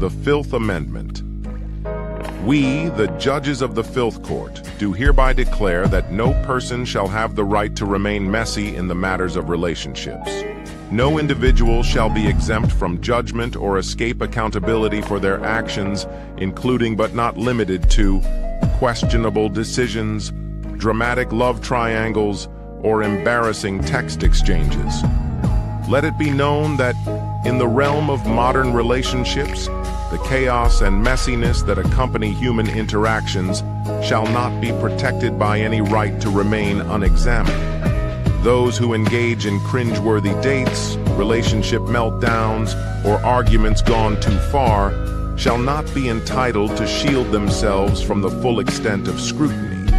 The Filth Amendment. We, the judges of the Filth Court, do hereby declare that no person shall have the right to remain messy in the matters of relationships. No individual shall be exempt from judgment or escape accountability for their actions, including but not limited to questionable decisions, dramatic love triangles, or embarrassing text exchanges. Let it be known that in the realm of modern relationships, the chaos and messiness that accompany human interactions shall not be protected by any right to remain unexamined. Those who engage in cringeworthy dates, relationship meltdowns, or arguments gone too far shall not be entitled to shield themselves from the full extent of scrutiny.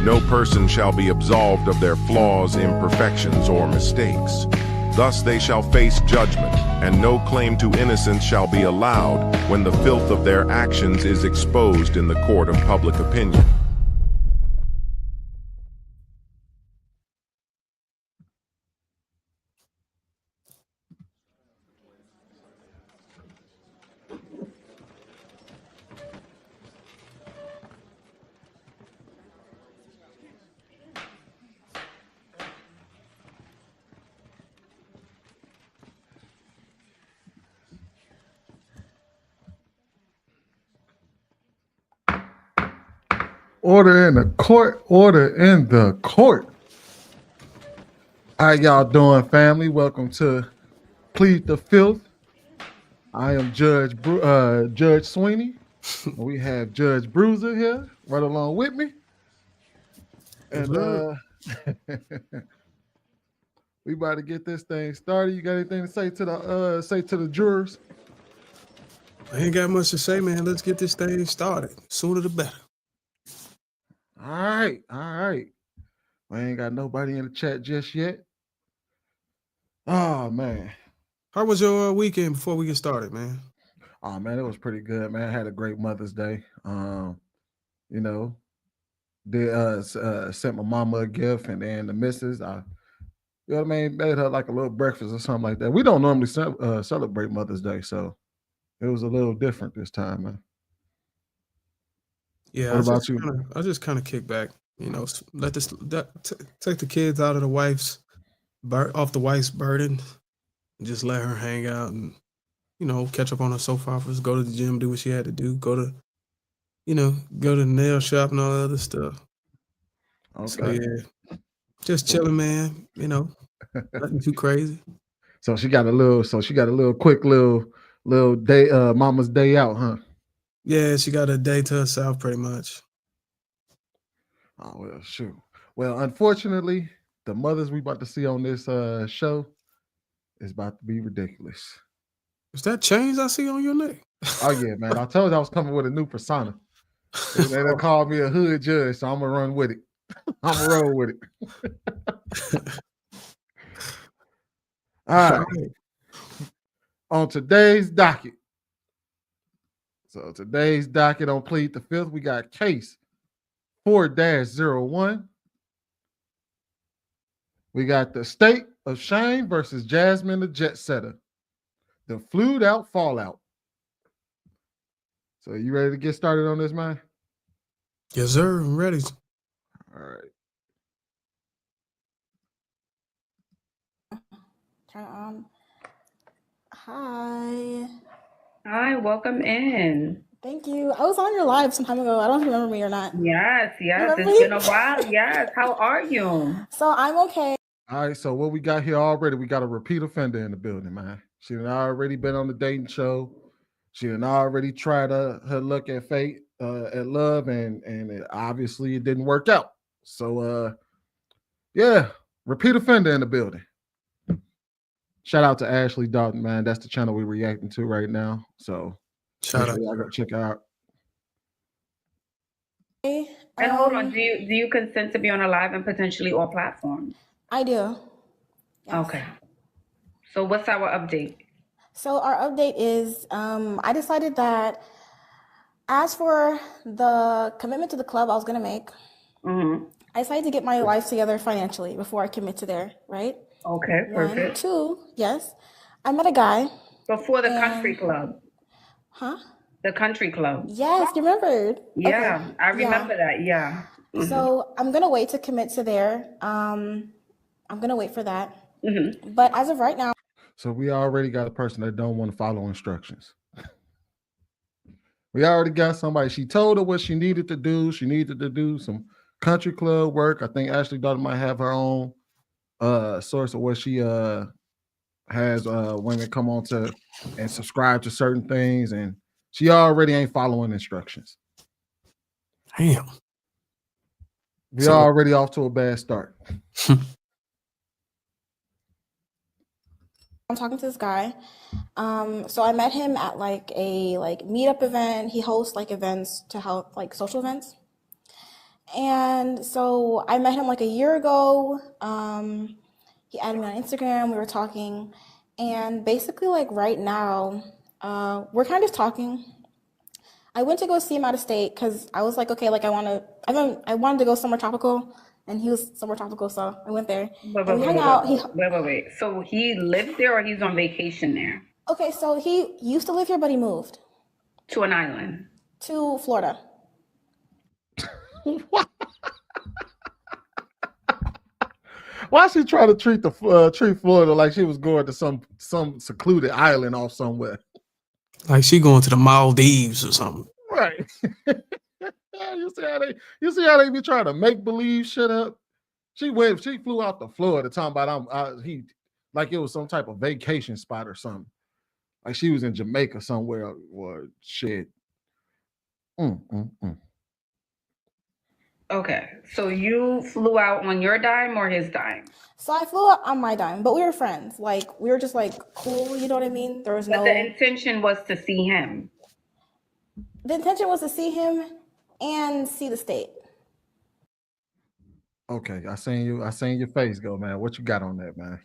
No person shall be absolved of their flaws, imperfections, or mistakes. Thus they shall face judgment, and no claim to innocence shall be allowed when the filth of their actions is exposed in the court of public opinion. Order in the court. Order in the court. How y'all doing, family? Welcome to Plead the Filth. I am Judge Sweeney. We have Judge Bruiser here right along with me. And we about to get this thing started. You got anything to say to the jurors? I ain't got much to say, man. Let's get this thing started. Sooner the better. All right. We ain't got nobody in the chat just yet. Oh, man. How was your weekend before we get started, man? Oh, man, it was pretty good, man. I had a great Mother's Day. Sent my mama a gift, and then the missus, made her like a little breakfast or something like that. We don't normally celebrate Mother's Day, so it was a little different this time, man. Yeah, what about you? I just kind of kick back, take the kids out of the wife's burden, and just let her hang out and catch up on her soap operas, go to the gym, do what she had to do, go to the nail shop and all that other stuff. Okay. So yeah, just chilling, man. Nothing too crazy. So she got a little quick little day, mama's day out, huh? Yeah, she got a day to herself pretty much. Oh, well, shoot. Well, unfortunately, the mothers we about to see on this show is about to be ridiculous. Is that chains I see on your neck? Oh, yeah, man. I told you I was coming with a new persona. They called me a hood judge, so I'm going to run with it. I'm going to roll with it. All right. On today's docket. So today's docket on Plead the Filth, we got case 4-01. We got the State of Shame versus Jasmine the Jet Setter. The flued out fallout. So you ready to get started on this, man? Yes, sir. I'm ready. All right. Turn it on. Hi. Hi, welcome in. Thank you. I was on your live some time ago. I don't remember me or not. Yes. It's been a while. Yes. How are you? So I'm okay. All right. So what we got here already, we got a repeat offender in the building, man. She had already been on the dating show. She had already tried her luck at fate, at love, and obviously it didn't work out. So, repeat offender in the building. Shout out to Ashley Dalton, man. That's the channel we're reacting to right now. So shout out. Y'all go check it out. And hold on, do you consent to be on a live and potentially all platforms? I do. Yes. Okay. So what's our update? So our update is I decided that as for the commitment to the club I was going to make, I decided to get my life together financially before I commit to there, right? Okay, perfect. 1, 2, yes. I met a guy. Before the country club. Huh? The country club. Yes, you remembered. Yeah, Okay. I remember that. Yeah. So I'm gonna wait to commit to there. I'm gonna wait for that. Mm-hmm. But as of right now, So we already got a person that don't want to follow instructions. We already got somebody. She told her what she needed to do. She needed to do some country club work. I think Ashley daughter might have her own source of where she has women come on to and subscribe to certain things, and she already ain't following instructions. Damn. We So- already off to a bad start. I'm talking to this guy. So I met him at like a meetup event. He hosts like events to help, like social events. And so I met him like a year ago. He added me on Instagram. We were talking, and basically like right now, we're kind of talking. I went to go see him out of state because I was like, okay, like I wanted to go somewhere tropical, and he was somewhere tropical, so I went there. And we hung out. Wait. So he lives there or he's on vacation there? Okay, so he used to live here, but he moved To an island. to Florida. Why she trying to treat Florida like she was going to some secluded island off somewhere? Like she going to the Maldives or something. Right. You see how they be trying to make believe shit up. She flew out to Florida talking about he like it was some type of vacation spot or something. Like she was in Jamaica somewhere or shit. Okay, so you flew out on your dime or his dime? So I flew out on my dime, but we were friends. Like we were just like cool, you know what I mean? There was But the intention was to see him. The intention was to see him and see the state. Okay, I seen your face go, man. What you got on that, man?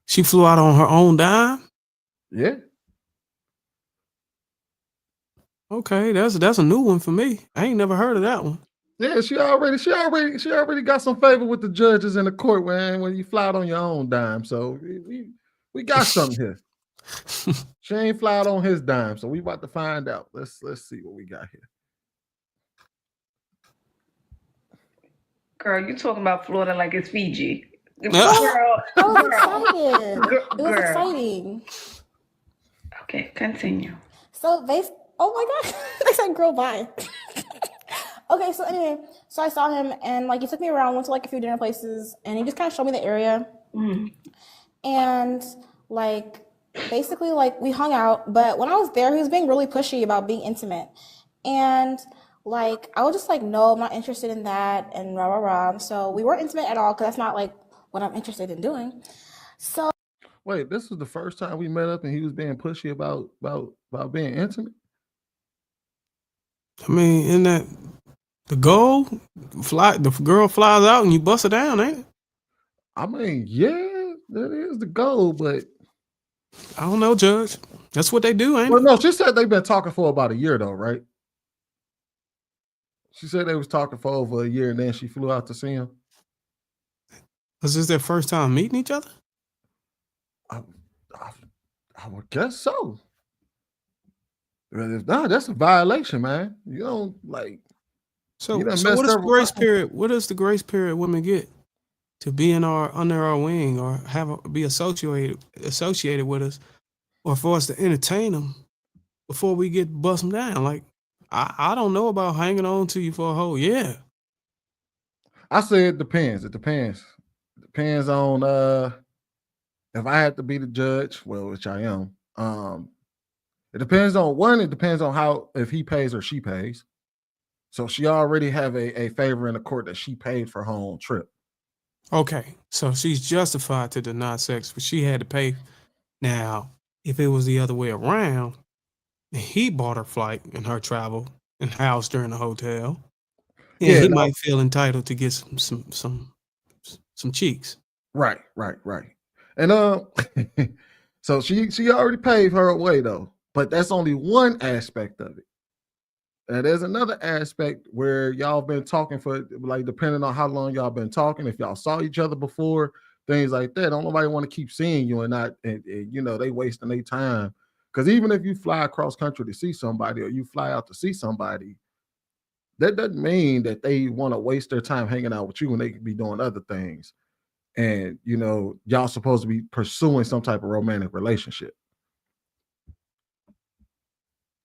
She flew out on her own dime? Yeah. Okay, that's a new one for me. I ain't never heard of that one. Yeah, she already got some favor with the judges in the court, man, when you fly out on your own dime. So we got something here. She ain't fly out on his dime, so we about to find out. Let's see what we got here. Girl, you talking about Florida like it's Fiji. Girl, I was excited. It was exciting. Okay, continue. So oh my God, they said girl bye. Okay, so anyway, so I saw him and like he took me around, went to like a few dinner places, and he just kind of showed me the area. And like basically like we hung out, but when I was there, he was being really pushy about being intimate. And like I was just like, no, I'm not interested in that, and rah rah rah. So we weren't intimate at all because that's not like what I'm interested in doing. So wait, this was the first time we met up and he was being pushy about being intimate? I mean, in that the girl flies out and you bust her down, ain't it? I mean, yeah, that is the goal, but I don't know, Judge. That's what they do, ain't well, it? no, she said they've been talking for about a year though, right? She said they was talking for over a year and then she flew out to see him. Was this their first time meeting each other? I would guess so. If not, that's a violation, man. You don't like. So you done what messed is up the grace period? What is the grace period women get to be under our wing or be associated with us, or for us to entertain them before we get bust them down? Like I don't know about hanging on to you for a whole year. I say it depends. It depends. It depends on if I had to be the judge, well, which I am. It depends on how, if he pays or she pays. So she already have a favor in the court that she paid for her own trip. Okay, so she's justified to deny sex, but she had to pay. Now, if it was the other way around, and he bought her flight and her travel and housed her in a hotel, he might feel entitled to get some cheeks. Right. And so she already paid her way though, but that's only one aspect of it. And there's another aspect where y'all been talking for, like, depending on how long y'all been talking, if y'all saw each other before, things like that. Don't nobody want to keep seeing you and not, and you know, they wasting their time Because even if you fly across country to see somebody or you fly out to see somebody, that doesn't mean that they want to waste their time hanging out with you when they could be doing other things. And, you know, y'all supposed to be pursuing some type of romantic relationship.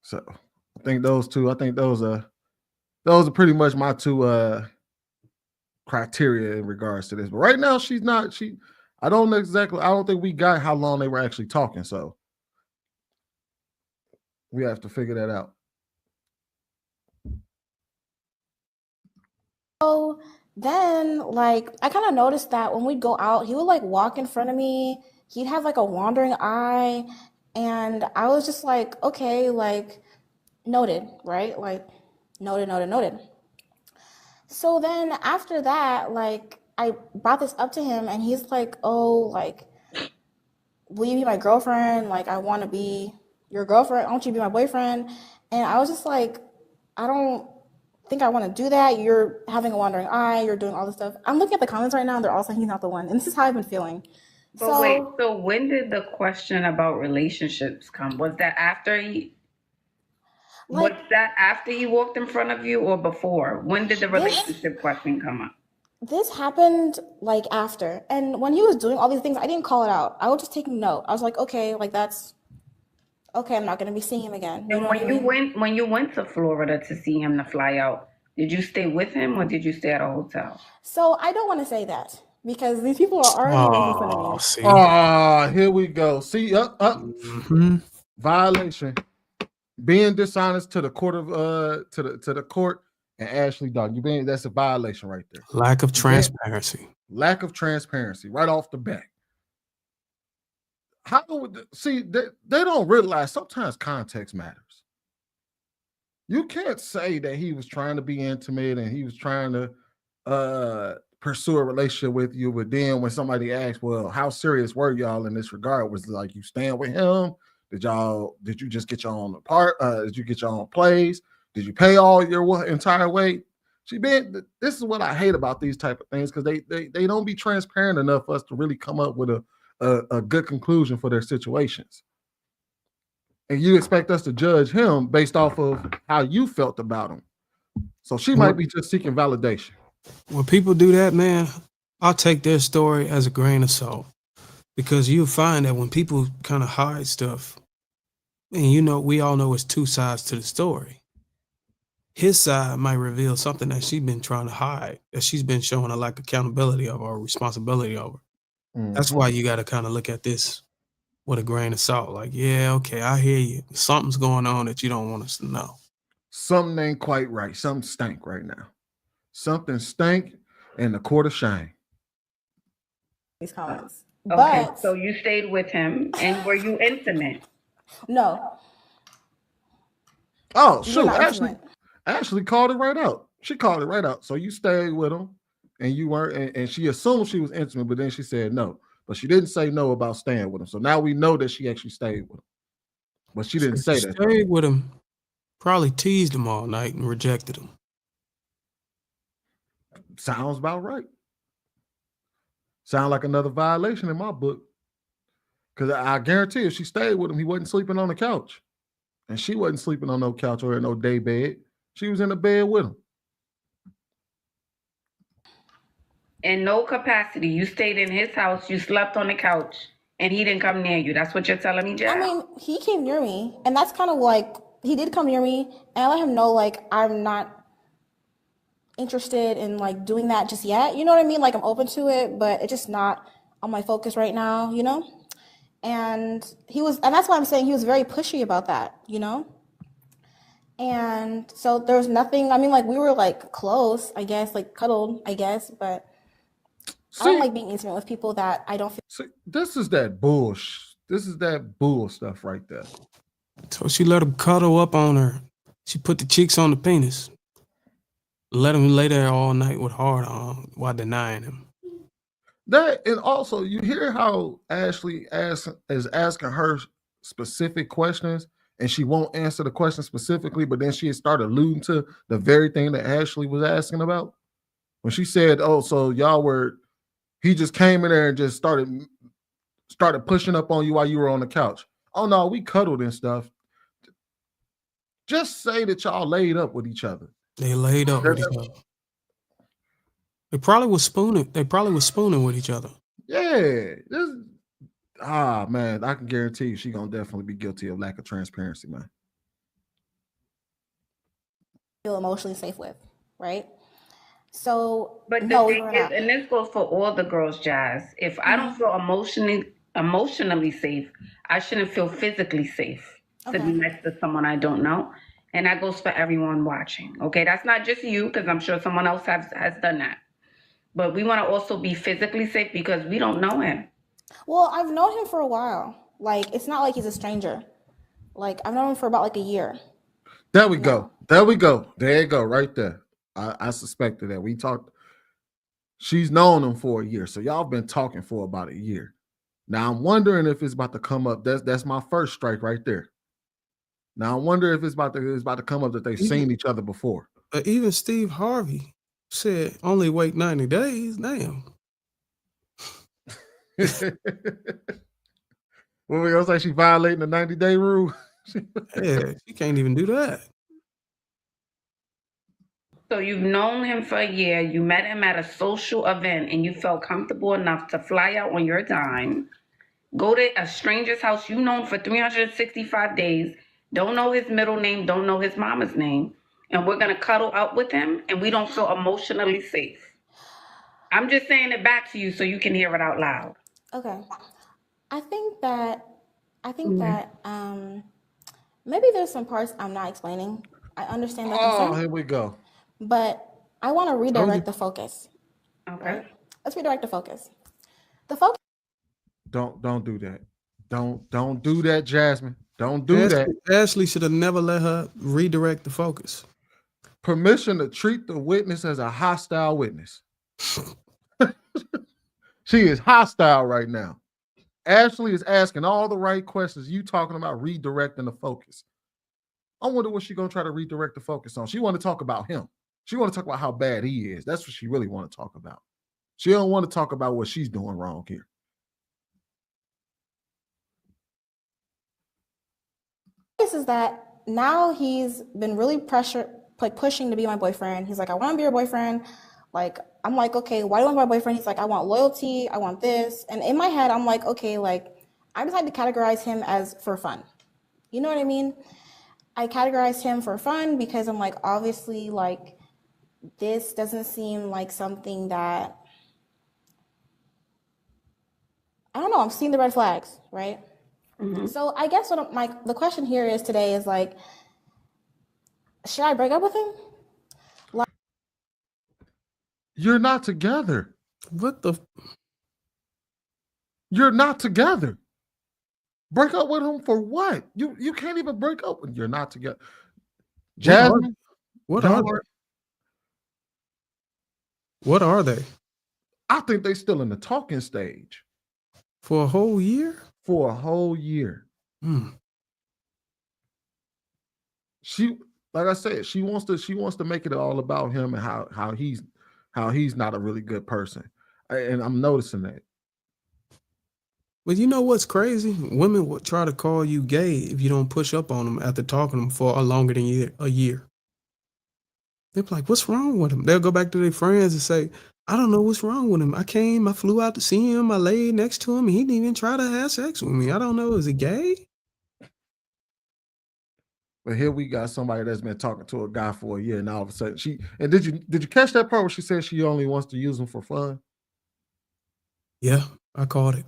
So I think those are pretty much my two criteria in regards to this. But right now I don't think we got how long they were actually talking. So we have to figure that out. So then, like, I kind of noticed that when we'd go out, he would like walk in front of me. He'd have like a wandering eye. And I was just like, okay, like, noted, right? Like, noted. So then after that, like, I brought this up to him and he's like, oh, like, will you be my girlfriend? Like, I want to be your girlfriend. I want you to be my boyfriend. And I was just like, I don't think I want to do that. You're having a wandering eye. You're doing all this stuff. I'm looking at the comments right now and they're all saying he's not the one. And this is how I've been feeling. But wait, so when did the question about relationships come? Was that after he walked in front of you or before? When did the relationship question come up? This happened like after. And when he was doing all these things, I didn't call it out. I was just taking note. I was like, okay, like that's okay, I'm not gonna be seeing him again. And when you went to Florida to see him to fly out, did you stay with him or did you stay at a hotel? So I don't want to say that because these people are already making fun of me. See. Here we go. See, violation. Being dishonest to the court of to the court and Ashley, dog. That's a violation right there. Lack of transparency. Lack of transparency right off the bat. They don't realize sometimes context matters. You can't say that he was trying to be intimate and he was trying to pursue a relationship with you, but then when somebody asks, well, how serious were y'all in this regard? Was it like you stand with him? Did you just get your own did you get your own place? Did you pay all your entire weight? This is what I hate about these type of things, because they don't be transparent enough for us to really come up with a good conclusion for their situations. And you expect us to judge him based off of how you felt about him. So she might be just seeking validation. When people do that, man, I'll take their story as a grain of salt, because you'll find that when people kind of hide stuff, and we all know it's two sides to the story. His side might reveal something that she's been trying to hide, that she's been showing a lack of accountability of or responsibility over. Mm-hmm. That's why you got to kind of look at this with a grain of salt. Like, yeah, okay, I hear you. Something's going on that you don't want us to know. Something ain't quite right. Something stank right now. Something stank in the court of shame. These comments. Okay, so you stayed with him, and were you intimate? No. Oh, shoot. Ashley called it right out. She called it right out. So you stayed with him, and you weren't, and she assumed she was intimate, but then she said no. But she didn't say no about staying with him. So now we know that she actually stayed with him. But she didn't say that. Stayed with him, probably teased him all night and rejected him. Sounds about right. Sound like another violation in my book. Because I guarantee if she stayed with him, he wasn't sleeping on the couch. And she wasn't sleeping on no couch or in no day bed. She was in the bed with him. In no capacity. You stayed in his house, you slept on the couch, and he didn't come near you. That's what you're telling me, Jack? I mean, he came near me, and that's kind of like, he did come near me, and I let him know, like, I'm not interested in, like, doing that just yet. You know what I mean? Like, I'm open to it, but it's just not on my focus right now, you know? And that's why I'm saying he was very pushy about that, you know? And so there was nothing, I mean, like, we were, like, close, I guess, like, cuddled, I guess, but I don't like being intimate with people that I don't feel. See, this is that bullshit. This is that bull stuff right there. So she let him cuddle up on her. She put the cheeks on the penis. Let him lay there all night with hard on while denying him. That, and also you hear how Ashley is asking her specific questions, and she won't answer the question specifically, but then she started alluding to the very thing that Ashley was asking about. When she said, "Oh, so he just came in there and just started pushing up on you while you were on the couch." oh no, we cuddled and stuff. Just say that y'all laid up with each other. They laid up with each other. They probably was spooning. They probably was spooning with each other. Yeah. Man, I can guarantee you she gonna definitely be guilty of lack of transparency, man. Feel emotionally safe with, right? So, but no, the we thing were is, not. and this goes for all the girls, Jazz. If I don't feel emotionally safe, I shouldn't feel physically safe to be Okay. next to someone I don't know. And that goes for everyone watching. Okay, that's not just you, because I'm sure someone else has done that. But we want to also be physically safe because we don't know him. Well, I've known him for a while. Like, it's not like he's a stranger. Like, I've known him for about like a year. There we go. There we go. There you go, right there. I suspected that. We talked. She's known him for a year, so y'all been talking for about a year. Now I'm wondering if it's about to come up. That's my first strike right there. Now I wonder if it's about to come up that they've seen each other before. Even Steve Harvey said only wait 90 days. Damn. Well, we gonna say she violating the 90-day rule. Yeah, she can't even do that. So you've known him for a year, you met him at a social event, and you felt comfortable enough to fly out on your dime, go to a stranger's house you've known for 365 days, don't know his middle name, don't know his mama's name, and we're going to cuddle up with him, and we don't feel emotionally safe. I'm just saying it back to you so you can hear it out loud. Okay. I think that maybe there's some parts I'm not explaining. I understand that concern. Oh, here we go. But I want to redirect the focus. Okay. Right? Let's redirect the focus. The focus. Don't do that. Don't do that, Jasmine. Don't do that. Ashley should have never let her redirect the focus. Permission to treat the witness as a hostile witness. She is hostile right now. Ashley is asking all the right questions. You talking about redirecting the focus. I wonder what she's gonna try to redirect the focus on. She want to talk about him. She want to talk about how bad he is. That's what she really want to talk about. She don't want to talk about what she's doing wrong here. This is that now he's been really pushing to be my boyfriend. He's like, I want to be your boyfriend. Like, I'm like, okay, why do you want my boyfriend? He's like, I want loyalty. I want this. And in my head, I'm like, okay, like, I decided to categorize him as for fun. You know what I mean? I categorized him for fun because I'm like, obviously, like, this doesn't seem like something that, I don't know, I'm seeing the red flags, right? Mm-hmm. So I guess the question here is today is like, should I break up with him? Like, you're not together. What the? You're not together. Break up with him for what? You can't even break up when you're not together. Jasmine, what are they? What are they? I think they're still in the talking stage. For a whole year? For a whole year. She, like I said, she wants to make it all about him and how he's not a really good person. And I'm noticing that. But you know what's crazy? Women will try to call you gay if you don't push up on them after talking to them for longer than a year. They're like, what's wrong with him? They'll go back to their friends and say, I don't know what's wrong with him. I flew out to see him. I laid next to him. He didn't even try to have sex with me. I don't know. Is he gay? But here we got somebody that's been talking to a guy for a year, and all of a sudden did you catch that part where she said she only wants to use him for fun? Yeah, I caught it.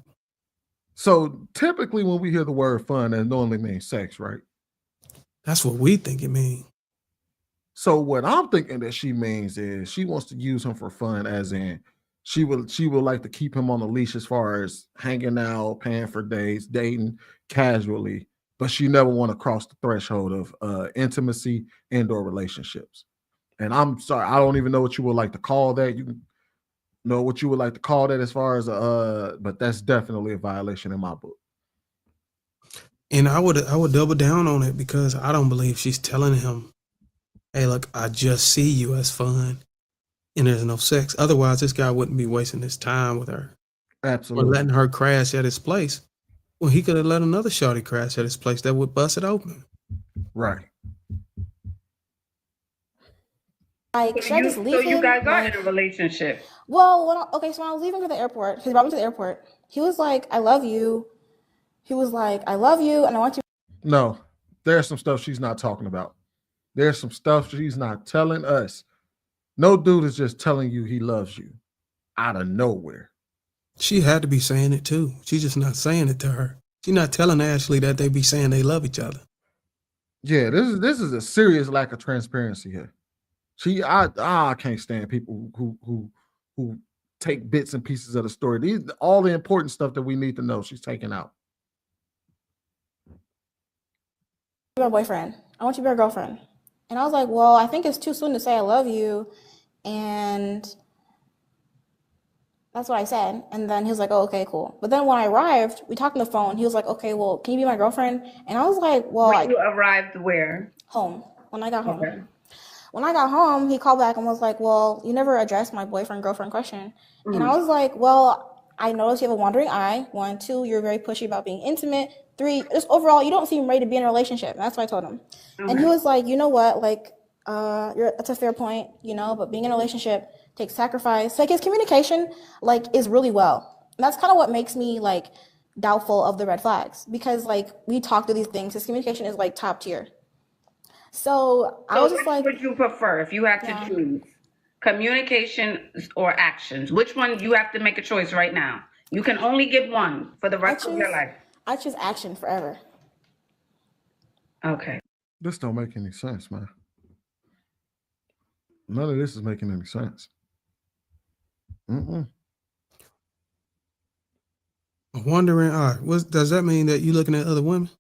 So typically when we hear the word fun, that normally means sex, right? That's what we think it means. So what I'm thinking that she means is she wants to use him for fun, as in she would like to keep him on a leash as far as hanging out, paying for dates, dating casually, but she never want to cross the threshold of intimacy, indoor relationships. And I'm sorry, I don't even know what you would like to call that. You know what you would like to call that as far as but that's definitely a violation in my book. And I would double down on it because I don't believe she's telling him, hey, look, I just see you as fun and there's no sex. Otherwise, this guy wouldn't be wasting his time with her. Absolutely. Or letting her crash at his place Well, he could have let another shorty crash at his place that would bust it open. Right. Like, should I just So leave you him? guys are Like, in a relationship. well, so when I was leaving to the airport, he brought me to the airport. He was like, "I love you." He was like, "I love you, and I want you." No, there's some stuff she's not talking about. There's some stuff she's not telling us. No dude is just telling you he loves you out of nowhere. She had to be saying it too. She's just not saying it to her. She's not telling Ashley that they be saying they love each other. Yeah, this is a serious lack of transparency here. I can't stand people who take bits and pieces of the story. These all the important stuff that we need to know. She's taking out. My boyfriend. I want you to be our girlfriend. And I was like, well, I think it's too soon to say I love you. And that's what I said. And then he was like, oh, okay, cool. But then when I arrived, we talked on the phone. He was like, okay, well, can you be my girlfriend? And I was like, well, When you arrived where? Home. When I got home. Okay. When I got home, he called back and was like, well, you never addressed my boyfriend-girlfriend question. Mm-hmm. And I was like, well, I noticed you have a wandering eye. 1, 2, you're very pushy about being intimate. 3, just overall, you don't seem ready to be in a relationship. And that's what I told him. Okay. And he was like, you know what? Like, that's a fair point, but being in a relationship takes sacrifice. Like, his communication, like, is really well. And that's kind of what makes me, like, doubtful of the red flags. Because, like, we talk through these things. His communication is, like, top tier. So I was just like, which would you prefer if you had to choose communication or actions? Which one? You have to make a choice right now. You can only give one for the rest of your life. I choose action forever. Okay. This don't make any sense, man. None of this is making any sense. I'm wondering, all right, does that mean that you looking at other women?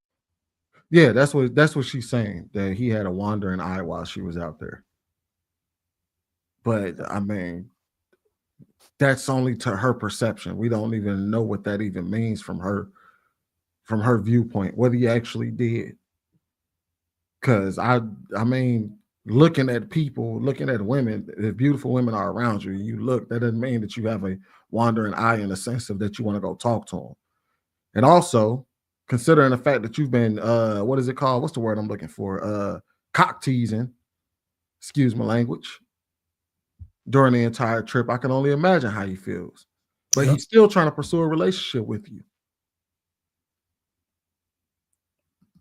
Yeah, that's what she's saying, that he had a wandering eye while she was out there. But I mean, that's only to her perception. We don't even know what that even means from her viewpoint, whether he actually did. Because I mean, looking at people, looking at women, if beautiful women are around you, you look, that doesn't mean that you have a wandering eye in the sense of that you want to go talk to them. And also, considering the fact that you've been, what is it called? What's the word I'm looking for? Cock teasing, excuse my language, during the entire trip, I can only imagine how he feels. But he's still trying to pursue a relationship with you.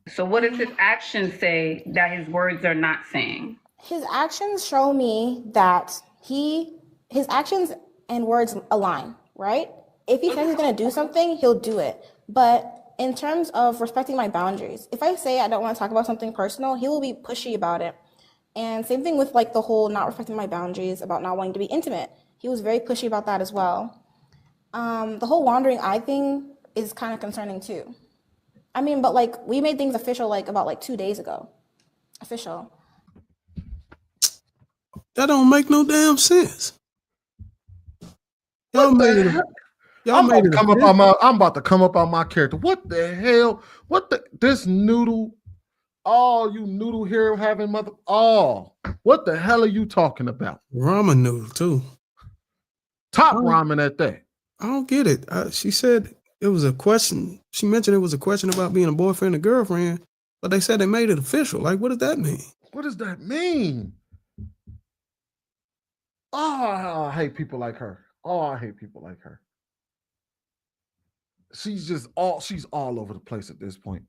So what does his actions say that his words are not saying? His actions show me that his actions and words align, right? If he says he's going to do something, he'll do it. But in terms of respecting my boundaries, if I say I don't want to talk about something personal, he will be pushy about it. And same thing with like the whole not respecting my boundaries about not wanting to be intimate. He was very pushy about that as well. The whole wandering eye thing is kind of concerning too. I mean, but like we made things official like about like 2 days ago. Official. That don't make no damn sense. Y'all made it. I'm about to come up on my character. What the hell? This noodle? Oh, you noodle here having mother. Oh, what the hell are you talking about? Ramen noodle too. Top ramen at that. I don't get it. She said it was a question. She mentioned it was a question about being a boyfriend and girlfriend, but they said they made it official. Like, what does that mean? What does that mean? Oh, I hate people like her. She's all over the place at this point.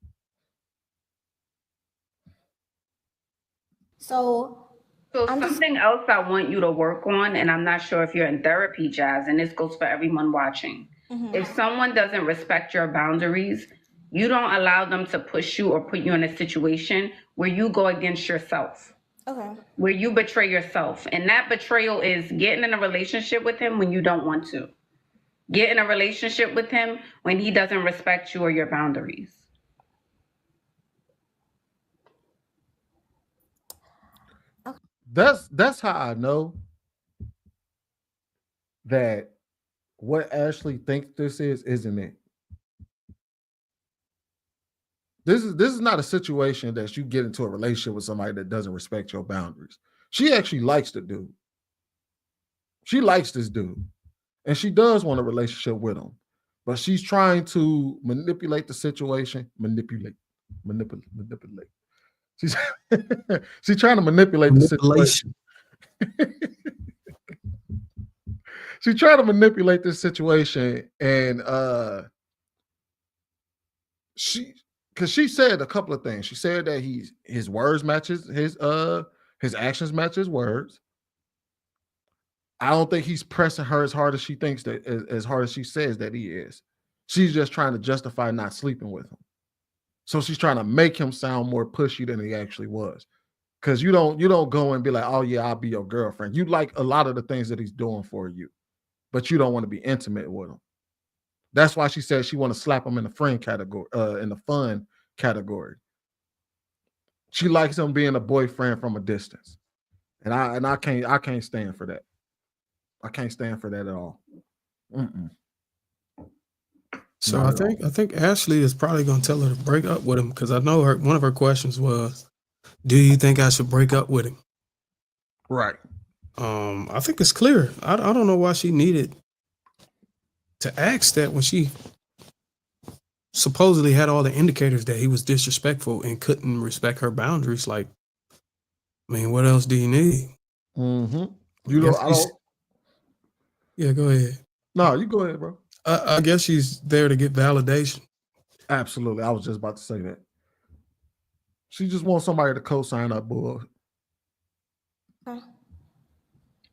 So something else I want you to work on, and I'm not sure if you're in therapy, Jazz, and this goes for everyone watching. Mm-hmm. If someone doesn't respect your boundaries, you don't allow them to push you or put you in a situation where you go against yourself. Okay. Where you betray yourself. And that betrayal is getting in a relationship with him when you don't want to. Get in a relationship with him when he doesn't respect you or your boundaries. That's how I know that what Ashley thinks this isn't it. This is not a situation that you get into a relationship with somebody that doesn't respect your boundaries. She actually likes the dude. She likes this dude. And she does want a relationship with him. but she's trying to manipulate the situation. Manipulate. She's she's trying to manipulate the situation. She's trying to manipulate this situation, and because she said a couple of things. She said that his words matches his actions match his words. I don't think he's pressing her as hard as she thinks that as hard as she says that he is. She's just trying to justify not sleeping with him. So she's trying to make him sound more pushy than he actually was. Because you don't go and be like, oh yeah, I'll be your girlfriend. You like a lot of the things that he's doing for you, but you don't want to be intimate with him. That's why she said she want to slap him in the friend category, in the fun category. She likes him being a boyfriend from a distance. And I can't stand for that. I can't stand for that at all. Mm-mm. So I think Ashley is probably going to tell her to break up with him, because I know one of her questions was, do you think I should break up with him? Right. I think it's clear. I don't know why she needed to ask that when she supposedly had all the indicators that he was disrespectful and couldn't respect her boundaries. Like, I mean, what else do you need? Mm-hmm. Yeah, go ahead. No, you go ahead, bro. I guess she's there to get validation. Absolutely. I was just about to say that. She just wants somebody to co-sign up, boy.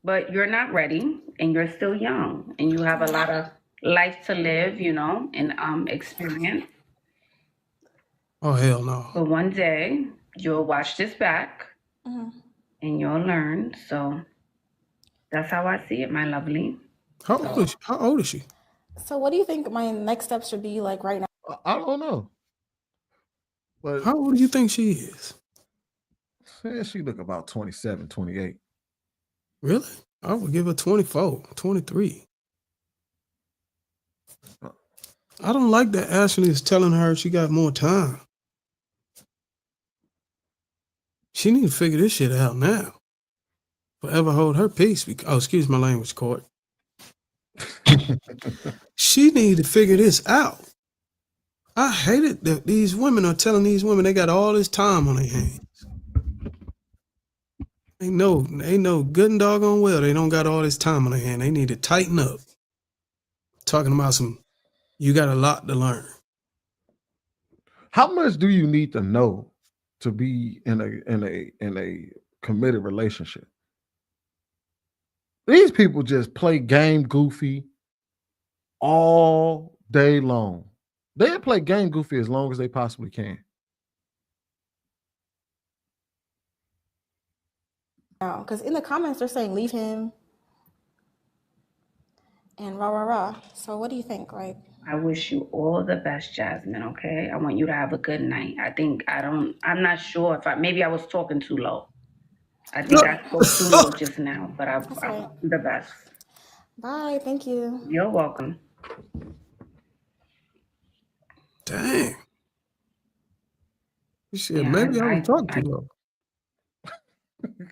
But you're not ready, and you're still young, and you have a lot of life to live, and experience. Oh, hell no. But one day, you'll watch this back, and you'll learn. So that's how I see it, my lovely. How old is she? So what do you think my next step should be like right now? I don't know. But how old do you think she is? She look about 27, 28. Really? I would give her 24, 23. I don't like that Ashley is telling her she got more time. She need to figure this shit out now. Forever hold her peace. Excuse my language, court. She need to figure this out. I hate it that these women are telling these women they got all this time on their hands. They know good and doggone well they don't got all this time on their hand. They need to tighten up. Talking about you got a lot to learn. How much do you need to know to be in a committed relationship? These people just play game goofy all day long. They play game goofy as long as they possibly can. Because in the comments they're saying leave him and rah rah rah. So what do you think? Like, I wish you all the best, Jasmine. Okay, I want you to have a good night. I'm not sure if maybe I was talking too low. I think I spoke too low just now, but I want you the best. Bye. Thank you. You're welcome. Dang. Shit, maybe I was talking too low.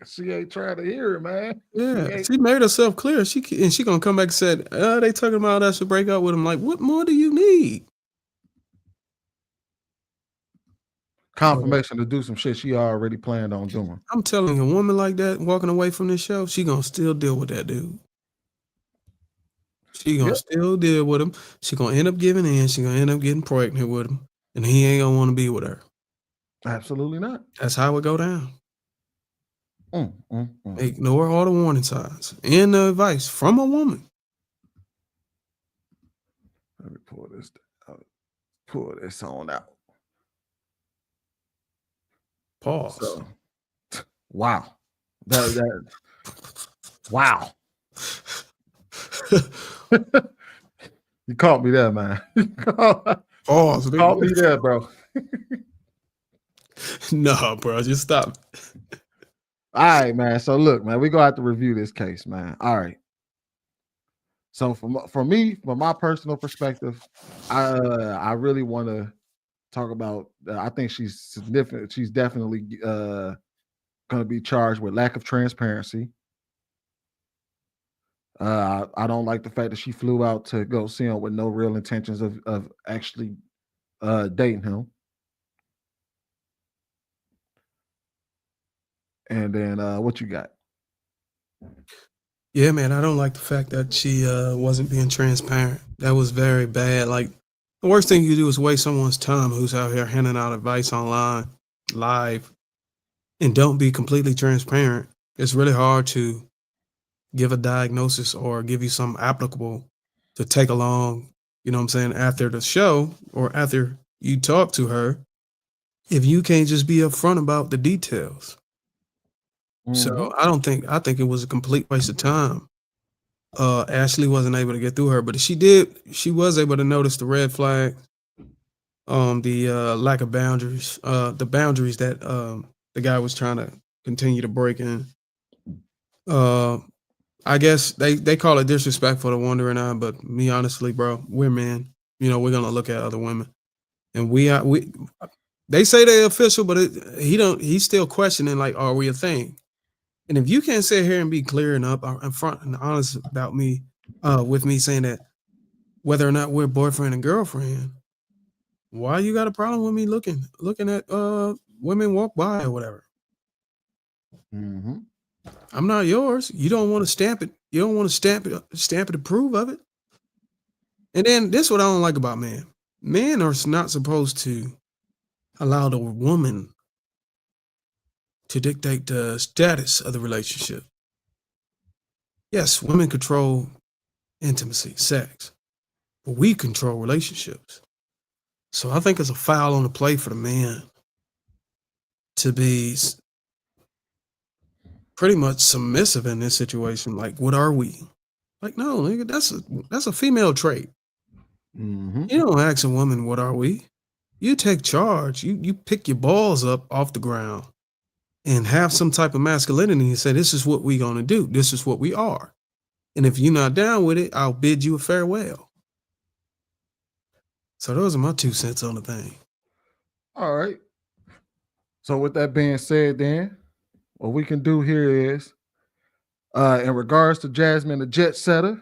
She ain't trying to hear it, man. Yeah, she made herself clear. She gonna come back and said, they talking about I should break up with him. Like, what more do you need? Confirmation to do some shit she already planned on doing. I'm telling you, a woman like that walking away from this show, she gonna still deal with that dude. She gonna still deal with him. She gonna end up giving in. She gonna end up getting pregnant with him, and he ain't gonna want to be with her. Absolutely not. That's how it go down. Ignore all the warning signs and the advice from a woman. Let me pull this on out. Pause. So, wow. Wow. You caught me there, man. Pause. You caught me there, bro. No, bro, just stop. All right, man. So look, man, we're gonna have to review this case, man. All right. So from my personal perspective, I really want to talk about. I think she's significant. She's definitely going to be charged with lack of transparency, I don't like the fact that she flew out to go see him with no real intentions of actually dating him. And then what you got? Yeah, man, I don't like the fact that she wasn't being transparent. That was very bad. Like, the worst thing you do is waste someone's time who's out here handing out advice online, live, and don't be completely transparent. It's really hard to give a diagnosis or give you something applicable to take along, you know what I'm saying, after the show or after you talk to her, if you can't just be upfront about the details. So I think it was a complete waste of time. Ashley wasn't able to get through her, but she was able to notice the red flag, the lack of boundaries, the boundaries that the guy was trying to continue to break in. I guess they call it disrespectful to wandering on, but me honestly, bro, we're men. You know, we're gonna look at other women, and we they say they're official, but he's still questioning, like, are we a thing? And if you can't sit here and be clear and front and honest about me, with me saying that whether or not we're boyfriend and girlfriend, why you got a problem with me looking at women walk by or whatever? I'm not yours. You don't want to stamp it. You don't want to stamp it, approve of it. And then this is what I don't like about men. Men are not supposed to allow the woman to dictate the status of the relationship. Yes, women control intimacy, sex, but we control relationships. So I think it's a foul on the play for the man to be pretty much submissive in this situation. Like, what are we? Like, no, nigga, that's a female trait. You don't ask a woman, what are we? You take charge. You pick your balls up off the ground and have some type of masculinity and say, this is what we're going to do. This is what we are. And if you're not down with it, I'll bid you a farewell. So those are my 2 cents on the thing. All right. So with that being said, then what we can do here is, in regards to Jasmine, the jet setter,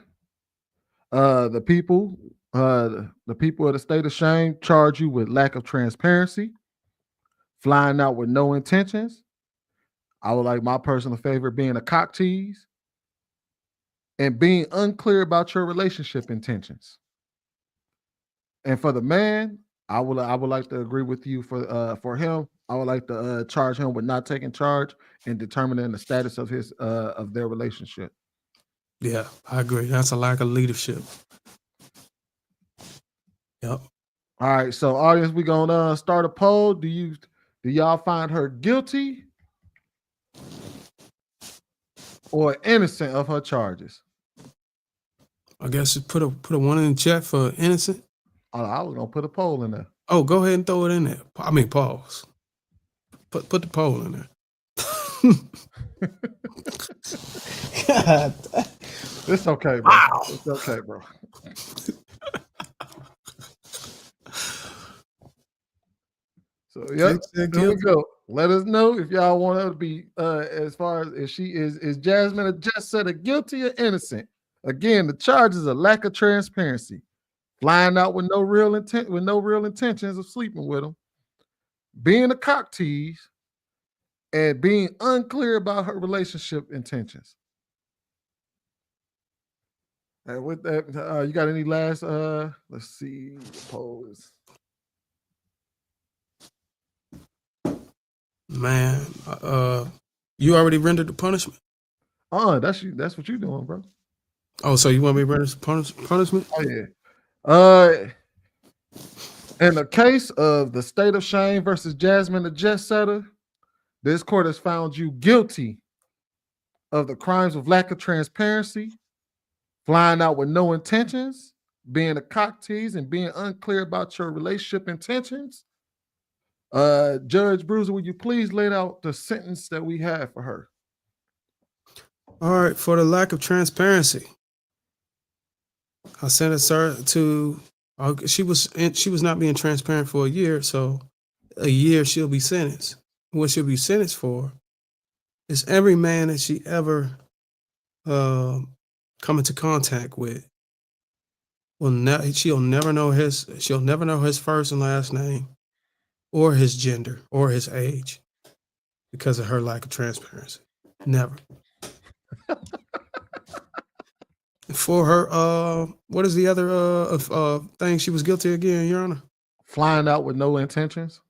the people of the state of shame charge you with lack of transparency, flying out with no intentions. I would like my personal favorite being a cock tease, and being unclear about your relationship intentions. And for the man, I would like to agree with you for him. I would like to charge him with not taking charge and determining the status of his of their relationship. Yeah, I agree. That's a lack of leadership. Yep. All right, so audience, we're gonna start a poll. Do y'all find her guilty or innocent of her charges? I guess put a 1 in the chat for innocent. I was gonna put a poll in there. Oh, go ahead and throw it in there. I mean, pause. Put the poll in there. God. It's okay, bro. Wow. It's okay, bro. So yeah, there we go. Let us know if y'all want her to be as far as if she is Jasmine a jet setter guilty or innocent. Again, the charges are lack of transparency, flying out with no real intentions of sleeping with him, being a cock tease, and being unclear about her relationship intentions. And with that, you got any last? Let's see the polls. Man, you already rendered the punishment? That's what you're doing, bro. Oh, so you want me to render punishment? Oh yeah. In the case of the state of shame versus Jasmine the jet setter, this court has found you guilty of the crimes of lack of transparency, flying out with no intentions, being a cock tease, and being unclear about your relationship intentions. Judge Bruiser, would you please lay out the sentence that we have for her? All right, for the lack of transparency, I sentenced her to. She was not being transparent for a year, so a year she'll be sentenced. What she'll be sentenced for is every man that she ever come into contact with she'll never know his first and last name or his gender or his age because of her lack of transparency. Never. For her, what is the other thing she was guilty again, Your Honor? Flying out with no intentions.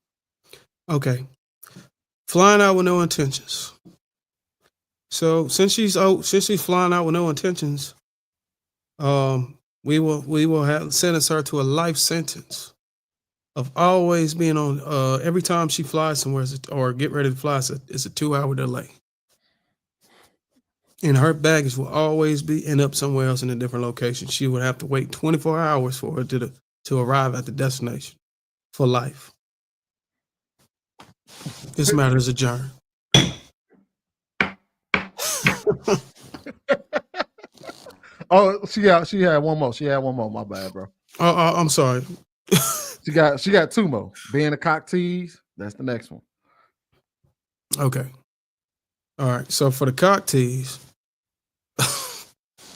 Okay. Flying out with no intentions. So since she's flying out with no intentions, we will have sentence her to a life sentence of always being on every time she flies somewhere or get ready to fly, it's a 2-hour delay. And her baggage will always end up somewhere else in a different location. She would have to wait 24 hours for it to arrive at the destination for life. This matter is adjourned. Oh, she had one more. She had one more. My bad, bro. I'm sorry. She got two more. Being a cock tease. That's the next one. Okay. All right. So for the cock tease,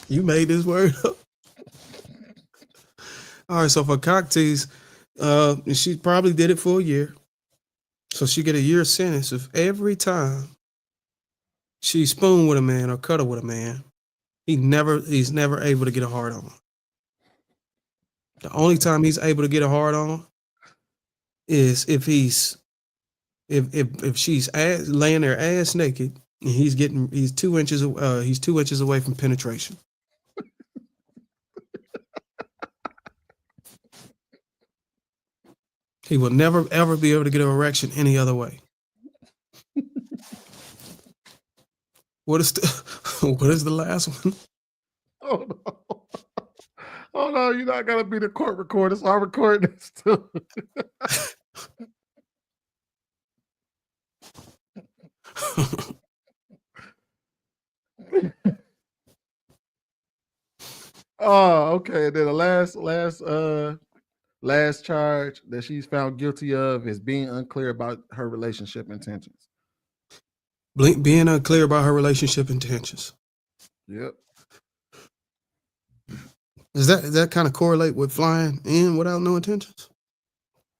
you made this word up. All right. So for cock tease, she probably did it for a year. So she get a year sentence of every time she spoon with a man or cuddle with a man, he's never able to get a hard on. The only time he's able to get a hard on is if she's laying there ass naked and he's 2 inches away from penetration. He will never ever be able to get an erection any other way. What is the last one? Oh no. Oh no, you're not gonna be the court recorder, so I'm recording this too. Oh, okay. And then the last charge that she's found guilty of is being unclear about her relationship intentions. Being unclear about her relationship intentions. Yep. Does that kind of correlate with flying in without no intentions?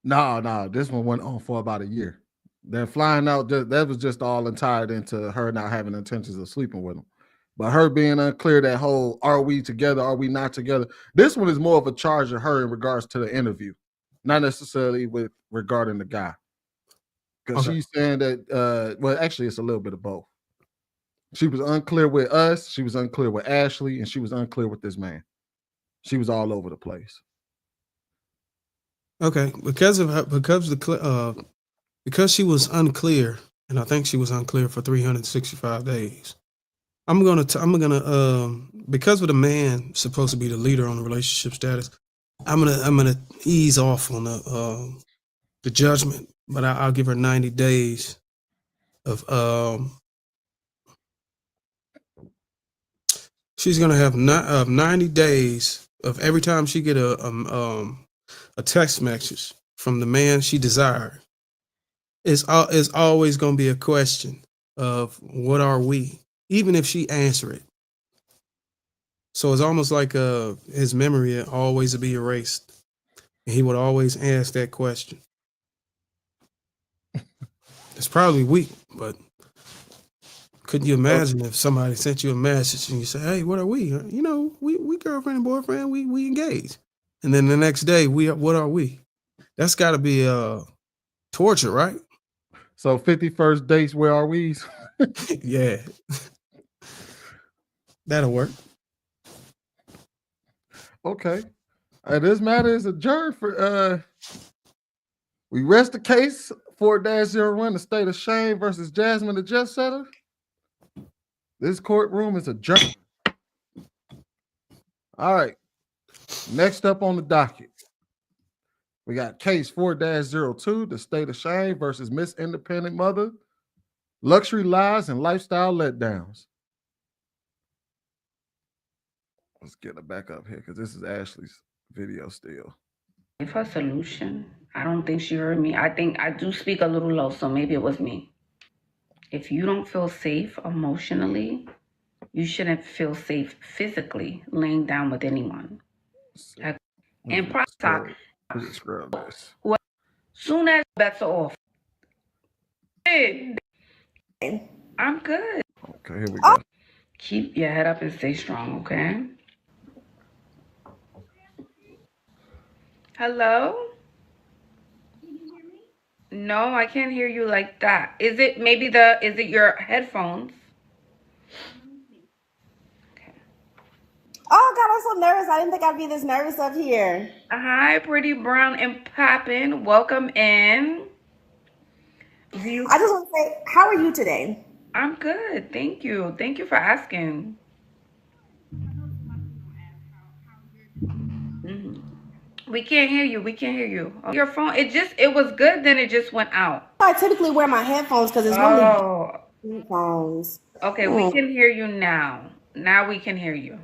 No. This one went on for about a year. Then flying out, that was just all tied into her not having intentions of sleeping with him. But her being unclear, that whole, are we together, are we not together? This one is more of a charge of her in regards to the interview, not necessarily regarding the guy. Because she's saying that, well, actually, it's a little bit of both. She was unclear with us, she was unclear with Ashley, and she was unclear with this man. She was all over the place. Okay, because she was unclear, and I think she was unclear for 365 days. I'm gonna because of the man supposed to be the leader on the relationship status, I'm gonna ease off on the judgment, but I'll give her 90 days of she's gonna have 90 days of every time she get a text message from the man she desired. It's always gonna be a question of what are we, even if she answer it. So it's almost like his memory will always be erased. And he would always ask that question. It's probably weak, but couldn't you imagine if somebody sent you a message and you say, hey, what are we? You know, we girlfriend and boyfriend, we engaged. And then the next day, what are we? That's got to be torture, right? So 51st dates, where are we? Yeah. That'll work. Okay. This matter is adjourned for we rest the case 4-01, the state of Shane versus Jasmine the Jet Setter. This courtroom is adjourned. All right. Next up on the docket, we got case 4-02, the state of Shane versus Miss Independent Mother, luxury lies and lifestyle letdowns. Let's get it back up here because this is Ashley's video still. If her solution, I don't think she heard me. I think I do speak a little low, so maybe it was me. If you don't feel safe emotionally You shouldn't feel safe physically laying down with anyone. And process this. soon as better off. I'm good. Okay, here we go. Keep your head up and stay strong, okay? Hello? No, I can't hear you like that. Is it your headphones? Okay. Oh God, I'm so nervous. I didn't think I'd be this nervous up here. Hi, pretty brown and poppin'. Welcome in. I just want to say, how are you today? I'm good. Thank you. Thank you for asking. Mhm. We can't hear you. We can't hear you. Your phone, it was good, then it just went out. I typically wear my headphones because it's Oh, normally headphones. okay. We can hear you now. Now we can hear you.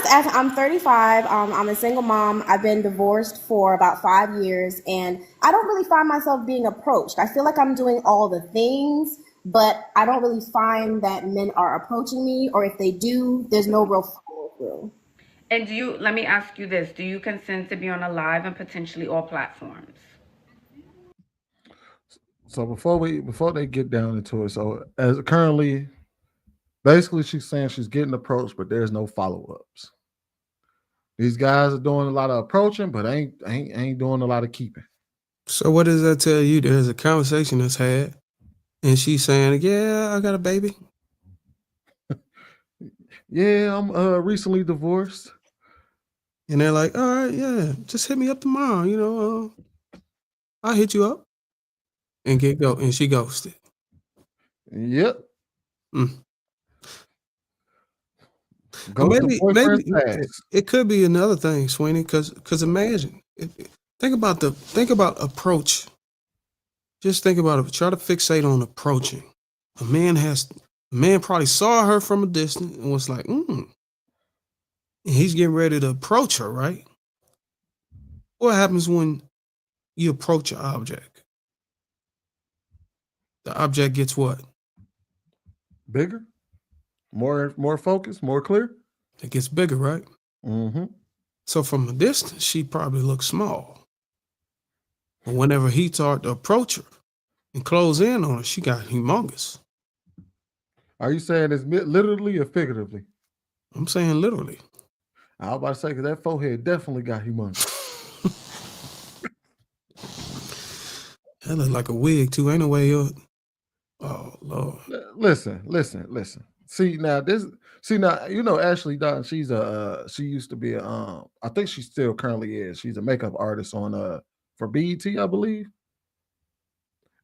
I'm 35. I'm a single mom. I've been divorced for about 5 years, and I don't really find myself being approached. I feel like I'm doing all the things, but I don't really find that men are approaching me, or if they do, there's no real follow through. And let me ask you this. Do you consent to be on a live and potentially all platforms? So before they get down into it, so as currently, basically she's saying she's getting approached, but there's no follow-ups. These guys are doing a lot of approaching, but ain't doing a lot of keeping. So what does that tell you? There's a conversation that's had, and she's saying, "Yeah, I got a baby." Yeah, I'm recently divorced. And they're like, "All right, yeah, just hit me up tomorrow. I'll hit you up." And and she ghosted. Yep. Maybe it could be another thing, Sweeney, because imagine, think about approach. Just think about it. Try to fixate on approaching. A man probably saw her from a distance and was like, And he's getting ready to approach her, right? What happens when you approach an object? The object gets what? Bigger, more focused, more clear. It gets bigger, right? Mm-hmm. So from a distance, she probably looks small. But whenever he started to approach her and close in on her, she got humongous. Are you saying it's literally or figuratively? I'm saying literally. I was about to say, because that forehead definitely got humongous. That look like a wig too. Ain't no way you're. Oh Lord. Listen. See now, Ashley Dotton. She used to be I think she still currently is. She's a makeup artist on for BET, I believe.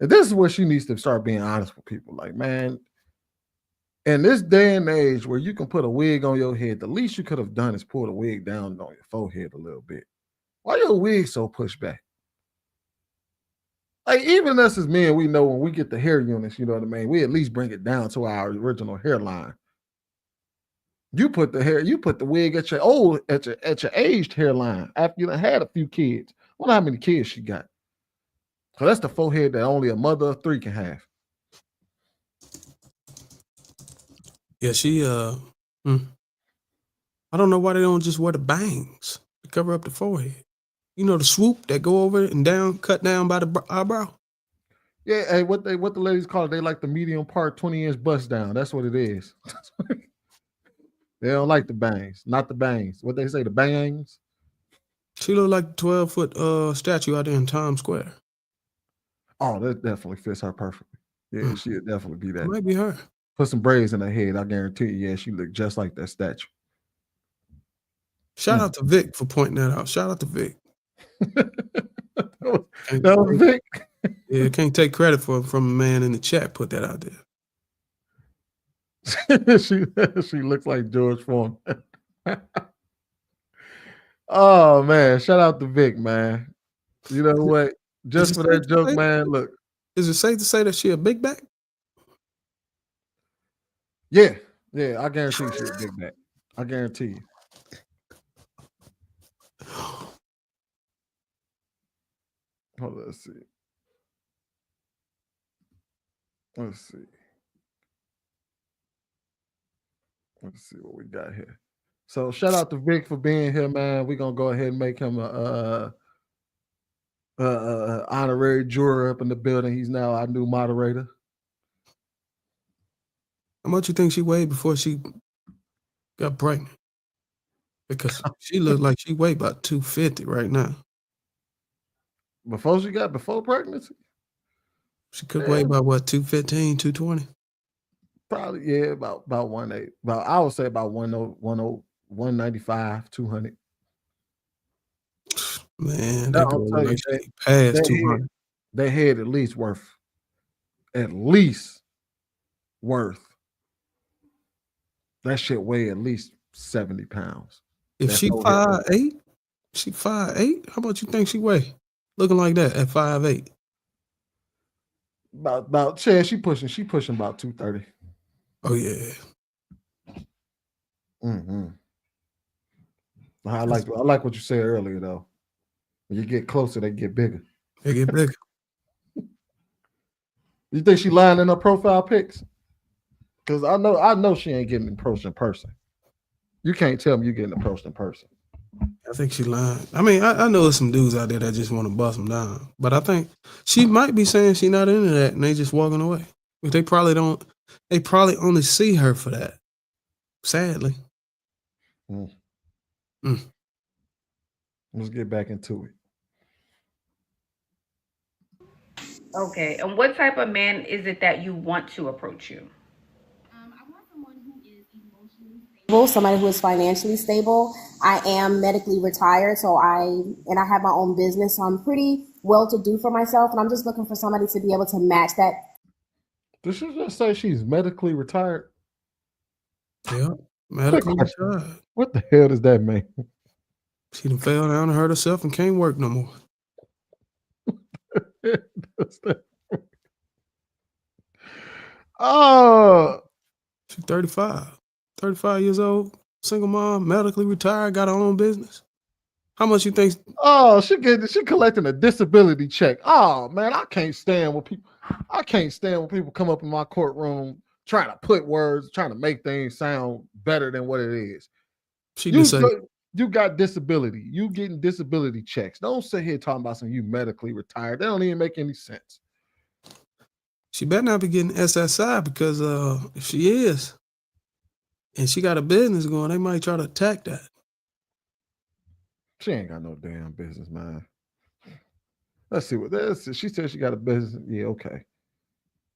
And this is where she needs to start being honest with people. Like, man, in this day and age where you can put a wig on your head, the least you could have done is pull the wig down on your forehead a little bit. Why your wig so pushed back? Like, even us as men, we know when we get the hair units, you know what I mean? We at least bring it down to our original hairline. You put the wig at your aged hairline after you done had a few kids. I wonder how many kids she got. So that's the forehead that only a mother of 3 can have. Yeah, she I don't know why they don't just wear the bangs to cover up the forehead. You know the swoop that go over and down, cut down by the eyebrow. Yeah, hey, what the ladies call it? They like the medium part 20-inch bust down. That's what it is. They don't like the bangs, not the bangs. What they say, the bangs. She look like a 12-foot statue out there in Times Square. Oh, that definitely fits her perfectly. Yeah, she'd definitely be that. It might be her. Put some braids in her head. I guarantee you, yeah, she looked just like that statue. Shout out to Vic for pointing that out. Shout out to Vic. That was Vic. Yeah, can't take credit from a man in the chat. Put that out there. she looks like George Foreman. Oh man, shout out to Vic, man. You know what? Just for that joke, man. Look, is it safe to say that she a big back? Yeah, I guarantee you she's a big back. I guarantee you. Hold on, let's see. Let's see what we got here. So shout out to Vic for being here, man. We're gonna go ahead and make him a honorary juror up in the building. He's now our new moderator. How much you think she weighed before she got pregnant? Because she looked like she weighed about 250 right now. Before pregnancy? She could weigh about what, 215, 220? Probably, yeah, about 180. I would say about 195, 200. Man, that girl looked like she passed 200. They had at least worth. That shit weigh at least 70 pounds. If she 5'8", she 5'8", how much you think she weigh? Looking like that at 5'8". About she pushing about 230. Oh yeah. Mm-hmm. I like what you said earlier though. When you get closer, they get bigger. They get bigger. You think she lying in her profile pics? Because I know she ain't getting approached in person. You can't tell me you're getting approached in person. I think she lying. I mean, I know there's some dudes out there that just want to bust them down, but I think she might be saying she not into that, and they just walking away. But they probably don't. They probably only see her for that. Sadly. Let's get back into it. Okay, and what type of man is it that you want to approach you? I want someone who is emotionally stable, somebody who is financially stable. I am medically retired, so I have my own business, so I'm pretty well to do for myself, and I'm just looking for somebody to be able to match that. Did she just say she's medically retired? Yeah, medically retired. What the hell does that mean? She done fell down and hurt herself and can't work no more. Oh, she's 35 years old, single mom, medically retired, got her own business. How much you think? Oh, she collecting a disability check. Oh man, I can't stand when people come up in my courtroom trying to put words, trying to make things sound better than what it is. You got disability. You getting disability checks. Don't sit here talking about some you medically retired. That don't even make any sense. She better not be getting SSI because if she is, and she got a business going, they might try to attack that. She ain't got no damn business, man. Let's see what this is. She said she got a business. Yeah, okay.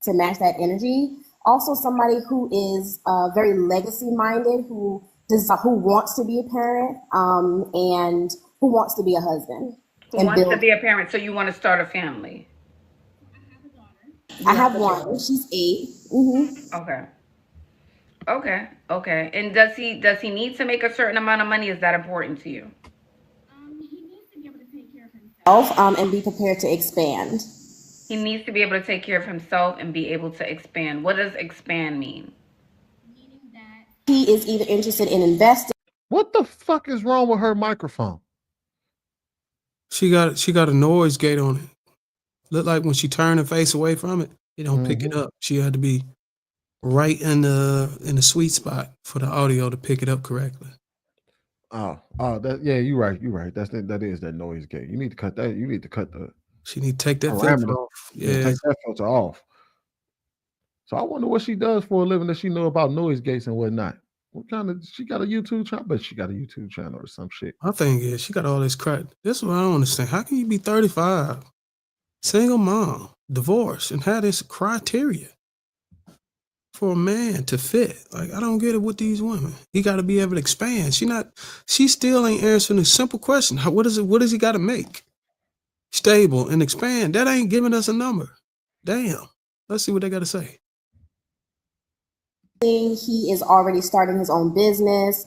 To match that energy. Also, somebody who is very legacy-minded, who wants to be a parent, and who wants to be a husband. Who wants to be a parent? So you want to start a family? I have one. She's 8. Mm-hmm. Okay. And does he need to make a certain amount of money? Is that important to you? He needs to be able to take care of himself and be prepared to expand. He needs to be able to take care of himself and be able to expand. What does expand mean? Meaning that he is either interested in investing. What the fuck is wrong with her microphone? She got a noise gate on it. Look like when she turned her face away from it, it don't pick it up. She had to be right in the sweet spot for the audio to pick it up correctly. Oh, you're right. That is that noise gate. You need to cut that. You need to cut the. She need to take that filter off. Yeah, take that filter off. So I wonder what she does for a living that she know about noise gates and whatnot. What kind of? She got a YouTube channel, but she got a YouTube channel or some shit. I think she got all this crap. This is what I don't understand. How can you be 35, single mom, divorced, and have this criteria for a man to fit? Like, I don't get it with these women. He got to be able to expand. She still ain't answering a simple question. What does he got to make? Stable and expand. That ain't giving us a number. Damn. Let's see what they got to say. He is already starting his own business.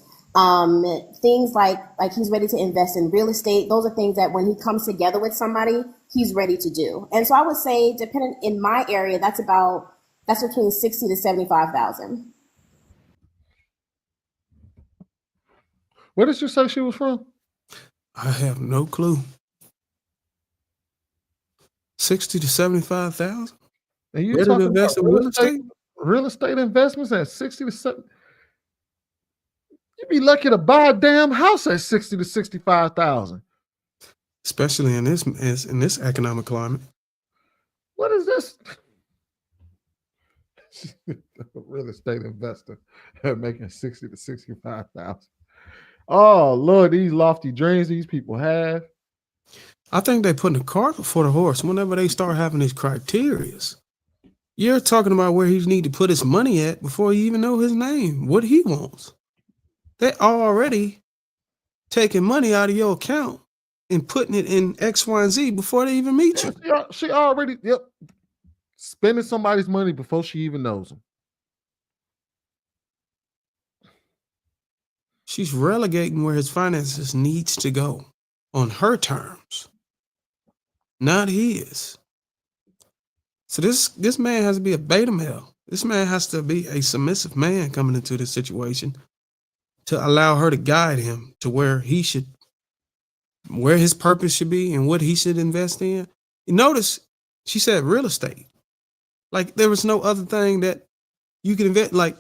Things like he's ready to invest in real estate. Those are things that when he comes together with somebody, he's ready to do. And so I would say, depending in my area, that's between 60 to 75,000. Where did you say she was from? I have no clue. 60 to 75,000. And you talking about real estate investments at 60 to 70? You'd be lucky to buy a damn house at 60 to 65,000. Especially in this economic climate. What is this? Real estate investor making 60 to 65,000. Oh Lord, these lofty dreams these people have. I think they putting the cart before the horse whenever they start having these criterias. You're talking about where he need to put his money at before you even know his name, what he wants. They're already taking money out of your account and putting it in X, Y, and Z before they even meet you. She already, spending somebody's money before she even knows them. She's relegating where his finances needs to go on her terms, not his. So this man has to be a beta male. This man has to be a submissive man coming into this situation to allow her to guide him to where his purpose should be and what he should invest in. You notice she said real estate. Like there was no other thing that you can invest. Like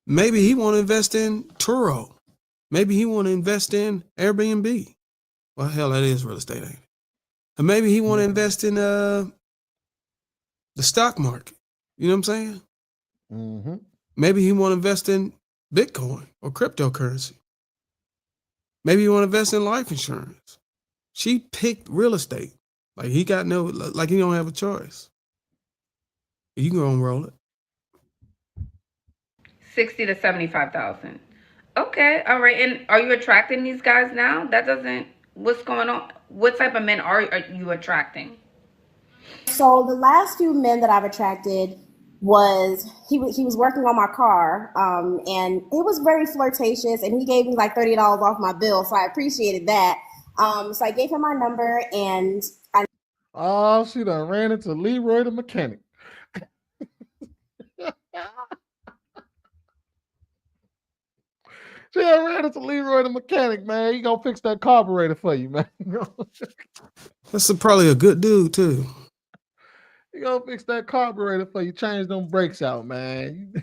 maybe he want to invest in Turo. Maybe he want to invest in Airbnb. Well, hell, that is real estate, ain't it? And maybe he want to invest in the stock market. You know what I'm saying? Mm-hmm. Maybe he want to invest in Bitcoin or cryptocurrency. Maybe he want to invest in life insurance. She picked real estate. Like he don't have a choice. You can go and roll it. 60 to 75,000. Okay, all right. And are you attracting these guys now? What's going on? What type of men are you attracting? So the last few men that I've attracted he was working on my car, and it was very flirtatious, and he gave me like $30 off my bill, so I appreciated that. So I gave him my number, and she done ran into Leroy the mechanic. She done ran into Leroy the mechanic, man. He gonna fix that carburetor for you, man. That's probably a good dude too. He gonna fix that carburetor for you. Change them brakes out, man.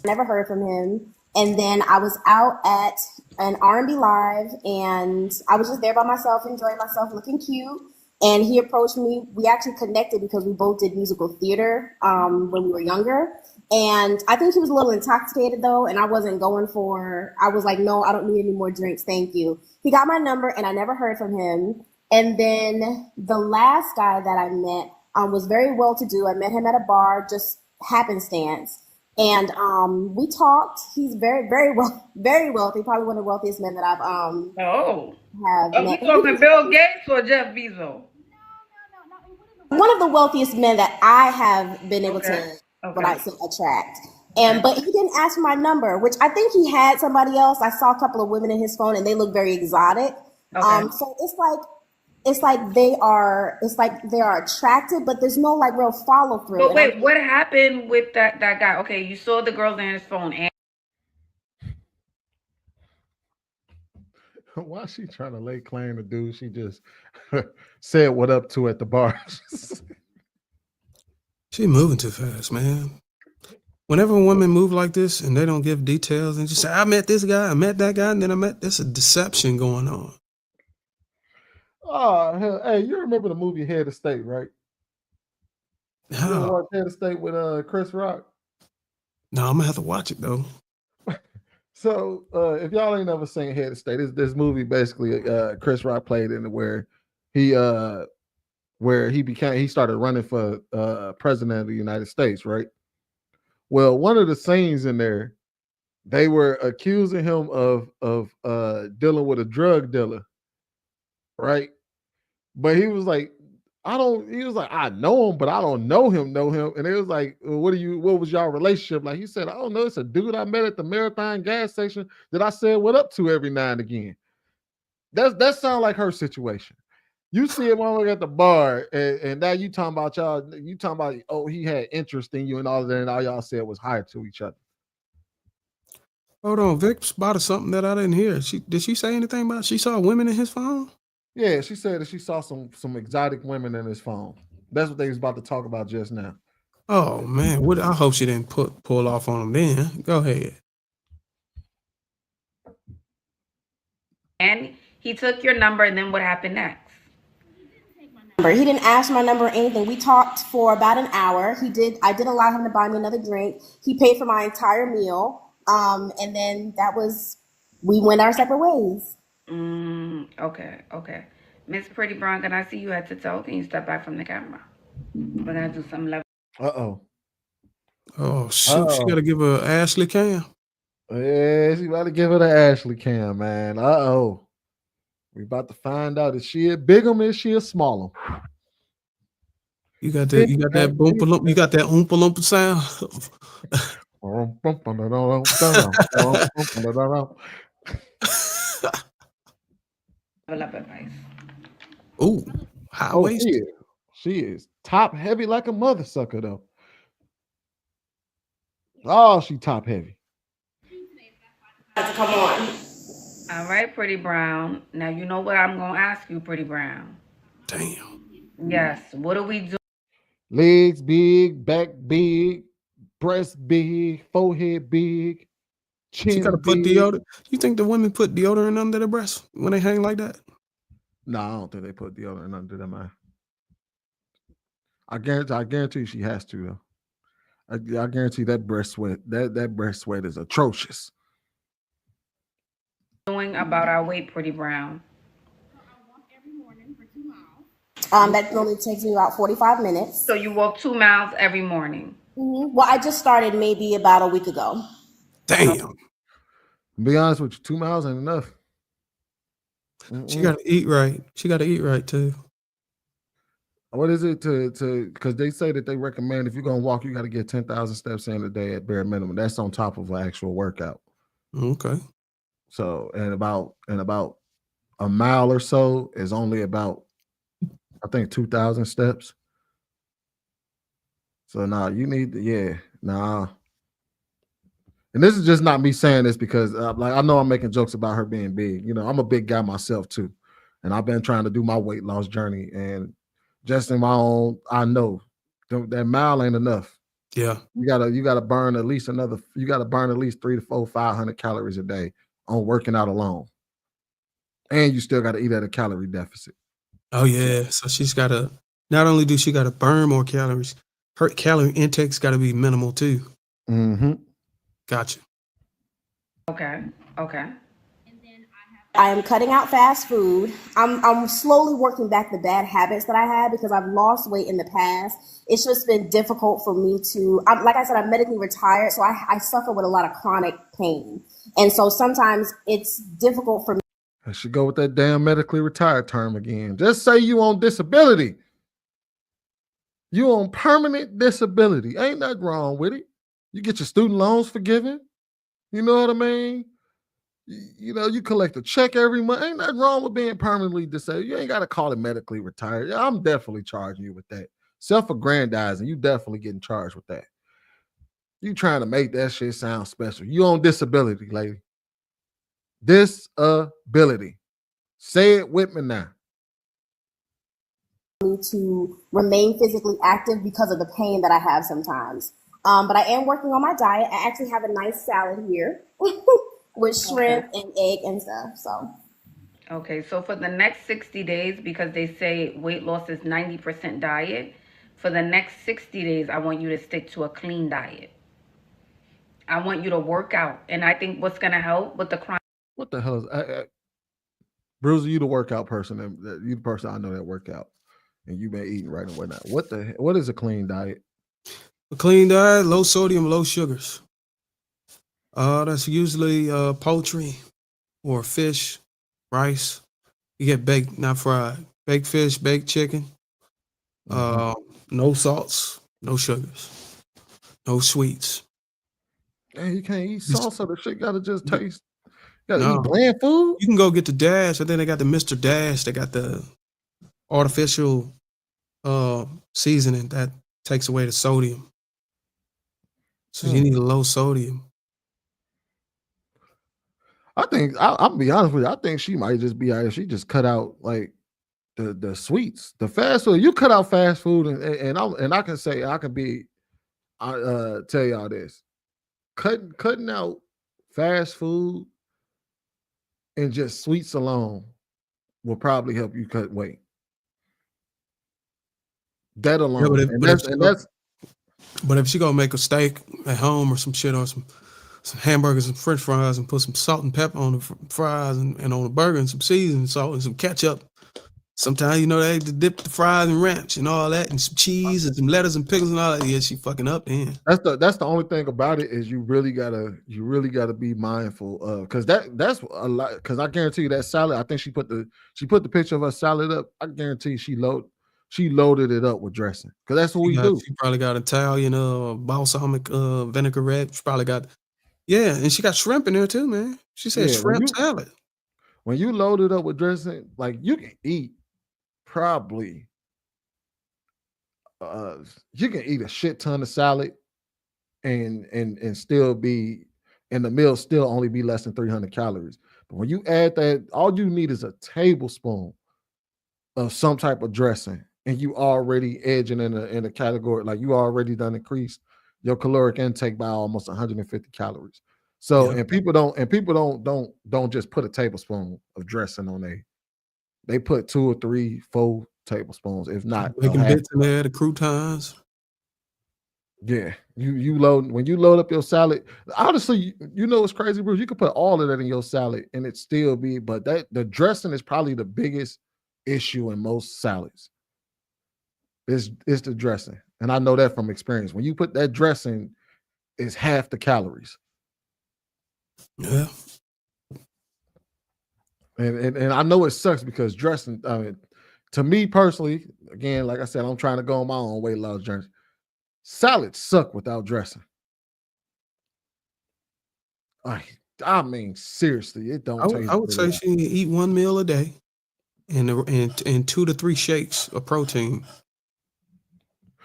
never heard from him. And then I was out at an R&B live, and I was just there by myself, enjoying myself, looking cute. And he approached me. We actually connected because we both did musical theater when we were younger. And I think he was a little intoxicated though, and I wasn't going for. I was like, no, I don't need any more drinks, thank you. He got my number, and I never heard from him. And then the last guy that I met was very well to do. I met him at a bar, just happenstance. And we talked. He's very, very wealthy. Probably one of the wealthiest men that I've have met. We talking Bill Gates or Jeff Bezos? One of the wealthiest men that I have been able to attract. But he didn't ask for my number, which I think he had somebody else. I saw a couple of women in his phone, and they look very exotic. So it's like they are attracted, but there's no like real follow through. But wait, what happened with that guy? Okay, you saw the girls in his phone, and why is she trying to lay claim to dude she just said what up to at the bar? She moving too fast, man. Whenever women move like this and they don't give details and just say, I met this guy, I met that guy, and then there's a deception going on. Oh, hell, hey, you remember the movie Head of State, right? You ever watch Head of State with Chris Rock? No, I'm gonna have to watch it though. So if y'all ain't never seen Head of State, this movie basically Chris Rock played in where he started running for president of the United States, right? Well, one of the scenes in there, they were accusing him of dealing with a drug dealer, right? But he was like, I know him, but I don't know him. And it was like, what was y'all relationship like? He said, I don't know. It's a dude I met at the Marathon gas station that I said what up to every now and again. That sounds like her situation. You see him over at the bar, and now you talking about oh, he had interest in you and all of that, and all y'all said was hi to each other. Hold on, Vic spotted something that I didn't hear. Did she say anything about she saw women in his phone? Yeah, she said that she saw some exotic women in his phone. That's what they was about to talk about just now. Oh man, what? I hope she didn't pull off on him. Then go ahead. And he took your number, and then what happened next? He didn't ask my number or anything. We talked for about an hour. I did allow him to buy me another drink. He paid for my entire meal. And then we went our separate ways. Okay. Miss Pretty Brown, can I see you head to toe? Can you step back from the camera? We're gonna do some level. Oh shoot, she gotta give her Ashley Cam. Yeah, she about to give her the Ashley Cam, man. We about to find out, is she a big one, is she a small one? You got that boompa lump, you got that oompa loompa sound. advice. Ooh, high waist. She is top heavy like a mother sucker though. Oh, she top heavy. Come on. All right, Pretty Brown. Now you know what I'm gonna ask you, Pretty Brown. Damn. Yes. What do we do? Legs big, back big, breast big, forehead big, chin. She gotta put deodorant. You think the women put deodorant under their breasts when they hang like that? No, I don't think they put deodorant under them, man. I guarantee she has to though. I guarantee that breast sweat, that breast sweat is atrocious. Doing about our weight, Pretty Brown. That normally takes me about 45 minutes. So you walk 2 miles every morning. Mm-hmm. Well, I just started maybe about a week ago. Damn. To be honest with you, 2 miles ain't enough. She gotta eat right. She gotta eat right too. What is it because they say that they recommend if you're gonna walk, you got to get 10,000 steps in a day at bare minimum. That's on top of an actual workout. Okay. So and about a mile or so is only about, I think, 2,000 steps. So you need to, And this is just not me saying this because I know I'm making jokes about her being big. You know, I'm a big guy myself too. And I've been trying to do my weight loss journey. And just in my own, I know that mile ain't enough. Yeah. You gotta burn at least 300 to 400, 500 calories a day on working out alone. And you still gotta eat at a calorie deficit. Oh yeah. So she's gotta, not only do she gotta burn more calories, her calorie intake's gotta be minimal too. Mm-hmm. Gotcha. Okay. I am cutting out fast food. I'm slowly working back the bad habits that I had because I've lost weight in the past. It's just been difficult for me to, like I said, I'm medically retired, so I suffer with a lot of chronic pain. And so sometimes it's difficult for me. I should go with that damn medically retired term again. Just say you on disability. You on permanent disability. Ain't nothing wrong with it. You get your student loans forgiven. You know what I mean? You know, you collect a check every month. Ain't nothing wrong with being permanently disabled. You ain't got to call it medically retired. I'm definitely charging you with that. Self-aggrandizing, you definitely getting charged with that. You trying to make that shit sound special. You on disability, lady. Disability. Say it with me now. To remain physically active because of the pain that I have sometimes. But I am working on my diet. I actually have a nice salad here with shrimp and egg and stuff. So. Okay, so for the next 60 days, because they say weight loss is 90% diet, for the next 60 days, I want you to stick to a clean diet. I want you to work out. And I think what's going to help with the chronic. What the hell is Bruiser, you the workout person. You the person I know that work out. And you've been eating right and whatnot. What is a clean diet? A clean diet, low sodium, low sugars. That's usually poultry or fish, rice. You get baked, not fried. Baked fish, baked chicken. No salts, no sugars, no sweets. Hey, you can't eat salsa. The shit gotta just taste. You gotta No. eat bland food. You can go get the Dash, and then they got the Mr. Dash. They got the artificial seasoning that takes away the sodium. So you need a low sodium. I think I'll be honest with you. I think she might just be out. She just cut out like the sweets, the fast food. You cut out fast food, and I can say I can be tell y'all this: cutting out fast food and just sweets alone will probably help you cut weight. That alone, but if she gonna make a steak at home or some shit, or some hamburgers and French fries, and put some salt and pepper on the fries and on the burger and some seasoning salt and some ketchup. Sometimes, they dip the fries in ranch and all that, and some cheese and some lettuce and pickles and all that. Yeah, she fucking up then. That's the only thing about it is you really gotta be mindful of, because that's a lot. Because I guarantee you that salad, I think she put the picture of her salad up. I guarantee she loaded it up with dressing, because that's what we do. She probably got Italian balsamic vinaigrette. She probably got and she got shrimp in there too, man. She said shrimp salad. When you load it up with dressing, like, you can eat probably you can eat a shit ton of salad and still be, and the meal still only be less than 300 calories. But when you add that, all you need is a tablespoon of some type of dressing, and you already edging in a category, like you already done increased your caloric intake by almost 150 calories. So, and people don't just put a tablespoon of dressing on they put 2 or 3, 4 tablespoons, if not bacon bits in there, the croutons. Yeah, when you load up your salad, honestly, what's crazy, Bruce? You could put all of that in your salad and it still be, but the dressing is probably the biggest issue in most salads. It's the dressing, and I know that from experience. When you put that dressing, it's half the calories. Yeah. And I know it sucks, because dressing, I mean, to me personally, again, like I said, I'm trying to go on my own weight loss journey. Salads suck without dressing. I mean, seriously, it don't taste. I would say she need to eat 1 meal a day and 2 to 3 shakes of protein.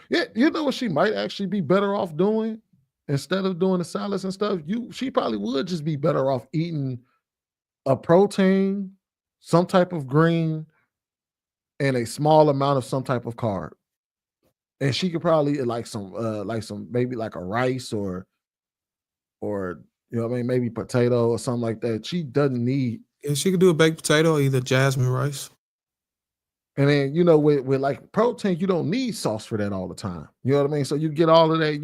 Yeah, you know what she might actually be better off doing instead of doing the salads and stuff? She probably would just be better off eating a protein, some type of green, and a small amount of some type of carb. And she could probably eat some maybe like a rice or maybe potato or something like that. She doesn't need. Yeah, she could do a baked potato or either jasmine rice. And then, with like protein, you don't need sauce for that all the time. You know what I mean? So you get all of that,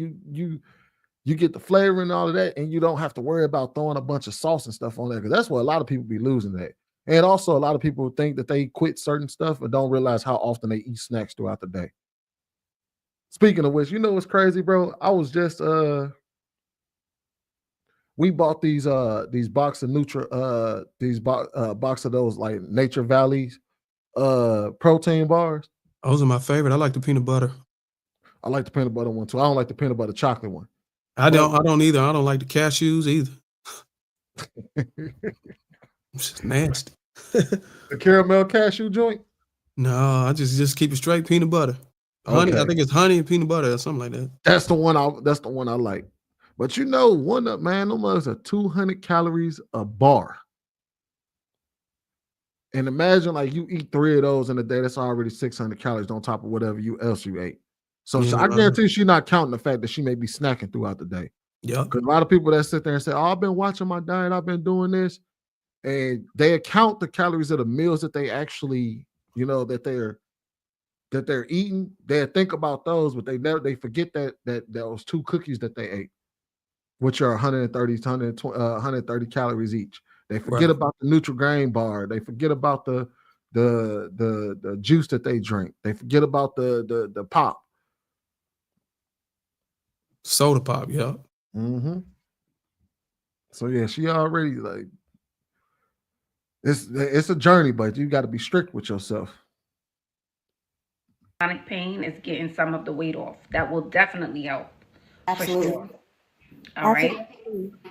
you get the flavor and all of that, and you don't have to worry about throwing a bunch of sauce and stuff on there, because that's what a lot of people be losing that. And also, a lot of people think that they quit certain stuff and don't realize how often they eat snacks throughout the day. Speaking of which, what's crazy, bro? I was just we bought these box of box of those like Nature Valley's protein bars. Those are my favorite. I like the peanut butter. I like the peanut butter one too. I don't like the peanut butter chocolate one. I don't either. I don't like the cashews either. It's just nasty. The caramel cashew joint? No, I just keep it straight peanut butter. Honey, I think it's honey and peanut butter or something like that. That's the one I like. But one up, man, them mugs are 200 calories a bar. And imagine, like, you eat 3 of those in a day, that's already 600 calories on top of whatever else you ate. So I guarantee she's not counting the fact that she may be snacking throughout the day. Yeah. Because a lot of people that sit there and say, "Oh, I've been watching my diet, I've been doing this," and they account the calories of the meals that they actually, that they're eating. They think about those, but they forget that those 2 cookies that they ate, which are 130 calories each. They forget about the Nutri-Grain bar. They forget about the juice that they drink. They forget about the pop. Soda pop, yeah. Mm-hmm. So yeah, she already, like, it's a journey, but you got to be strict with yourself. Chronic pain is getting some of the weight off. That will definitely help. Absolutely. For sure. All right.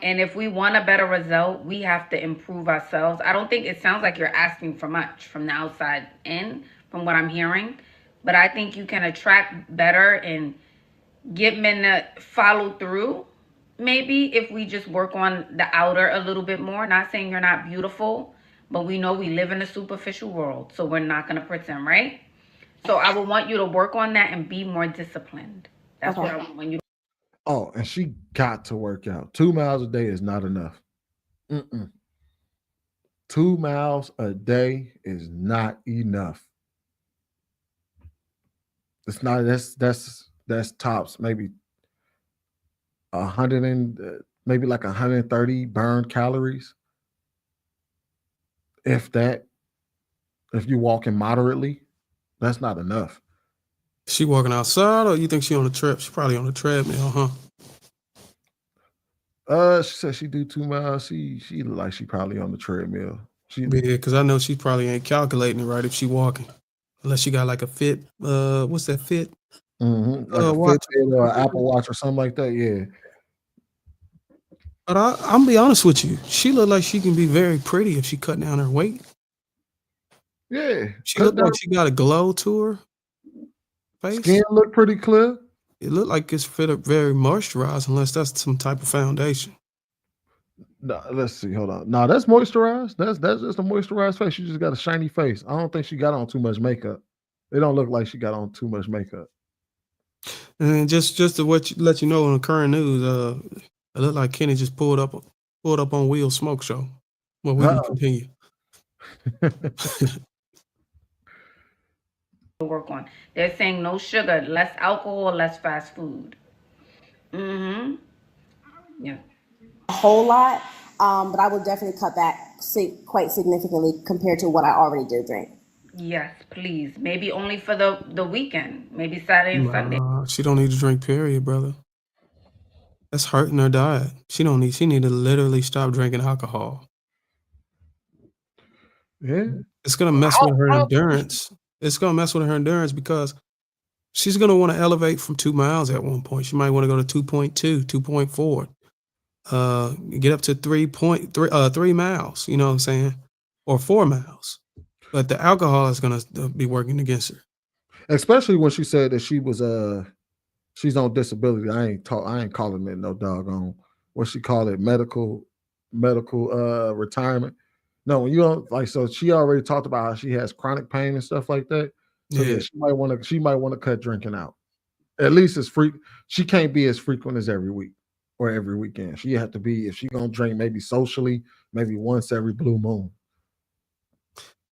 And if we want a better result, we have to improve ourselves. I don't think it sounds like you're asking for much from the outside in, from what I'm hearing. But I think you can attract better and get men to follow through. Maybe if we just work on the outer a little bit more. Not saying you're not beautiful, but we know we live in a superficial world. So we're not going to pretend, right? So I would want you to work on that and be more disciplined. That's what I want you to. Oh, and she got to work out. 2 miles a day is not enough. 2 miles a day is not enough. It's not. That's tops maybe 100 and maybe like 130 burned calories, if that. If you walking moderately, that's not enough. She walking outside, or you think she on a trip? She probably on a treadmill, huh? She said she do 2 miles. She look like she probably on the treadmill. Yeah, because I know she probably ain't calculating it right if she walking, unless she got like a Fit. What's that Fit? Like a Watch. Fitbit or Apple Watch or something like that. Yeah. But I'm be honest with you, she look like she can be very pretty if she cut down her weight. Yeah. She look like she got a glow to her face. Skin look pretty clear. It look like it's very moisturized, unless that's some type of foundation. No, let's see. Hold on. No, that's moisturized. That's just a moisturized face. She just got a shiny face. I don't think she got on too much makeup. It don't look like she got on too much makeup. And just to let you know in the current news, it looked like Kenny just pulled up on Will Smoke Show. Well, we can continue. Work on. They're saying no sugar, less alcohol, less fast food. Yeah. A whole lot, but I would definitely cut back quite significantly compared to what I already do drink. Yes, please. Maybe only for the weekend. Maybe Saturday and Sunday. She don't need to drink, period, brother. That's hurting her diet. She need to literally stop drinking alcohol. Yeah. It's gonna mess with her endurance. It's gonna mess with her endurance because she's gonna want to elevate from 2 miles at one point. She might want to go to 2.2, 2.4. Get up to 3 miles, you know what I'm saying? Or 4 miles. But the alcohol is gonna be working against her. Especially when she said that she was she's on disability. I ain't calling it no doggone what she called it, medical retirement. No, when you don't like, so she already talked about how she has chronic pain and stuff like that. So yeah, she might want to cut drinking out. At least it's free. She can't be as frequent as every week or every weekend. She have to be, if she gonna drink, maybe socially, maybe once every blue moon.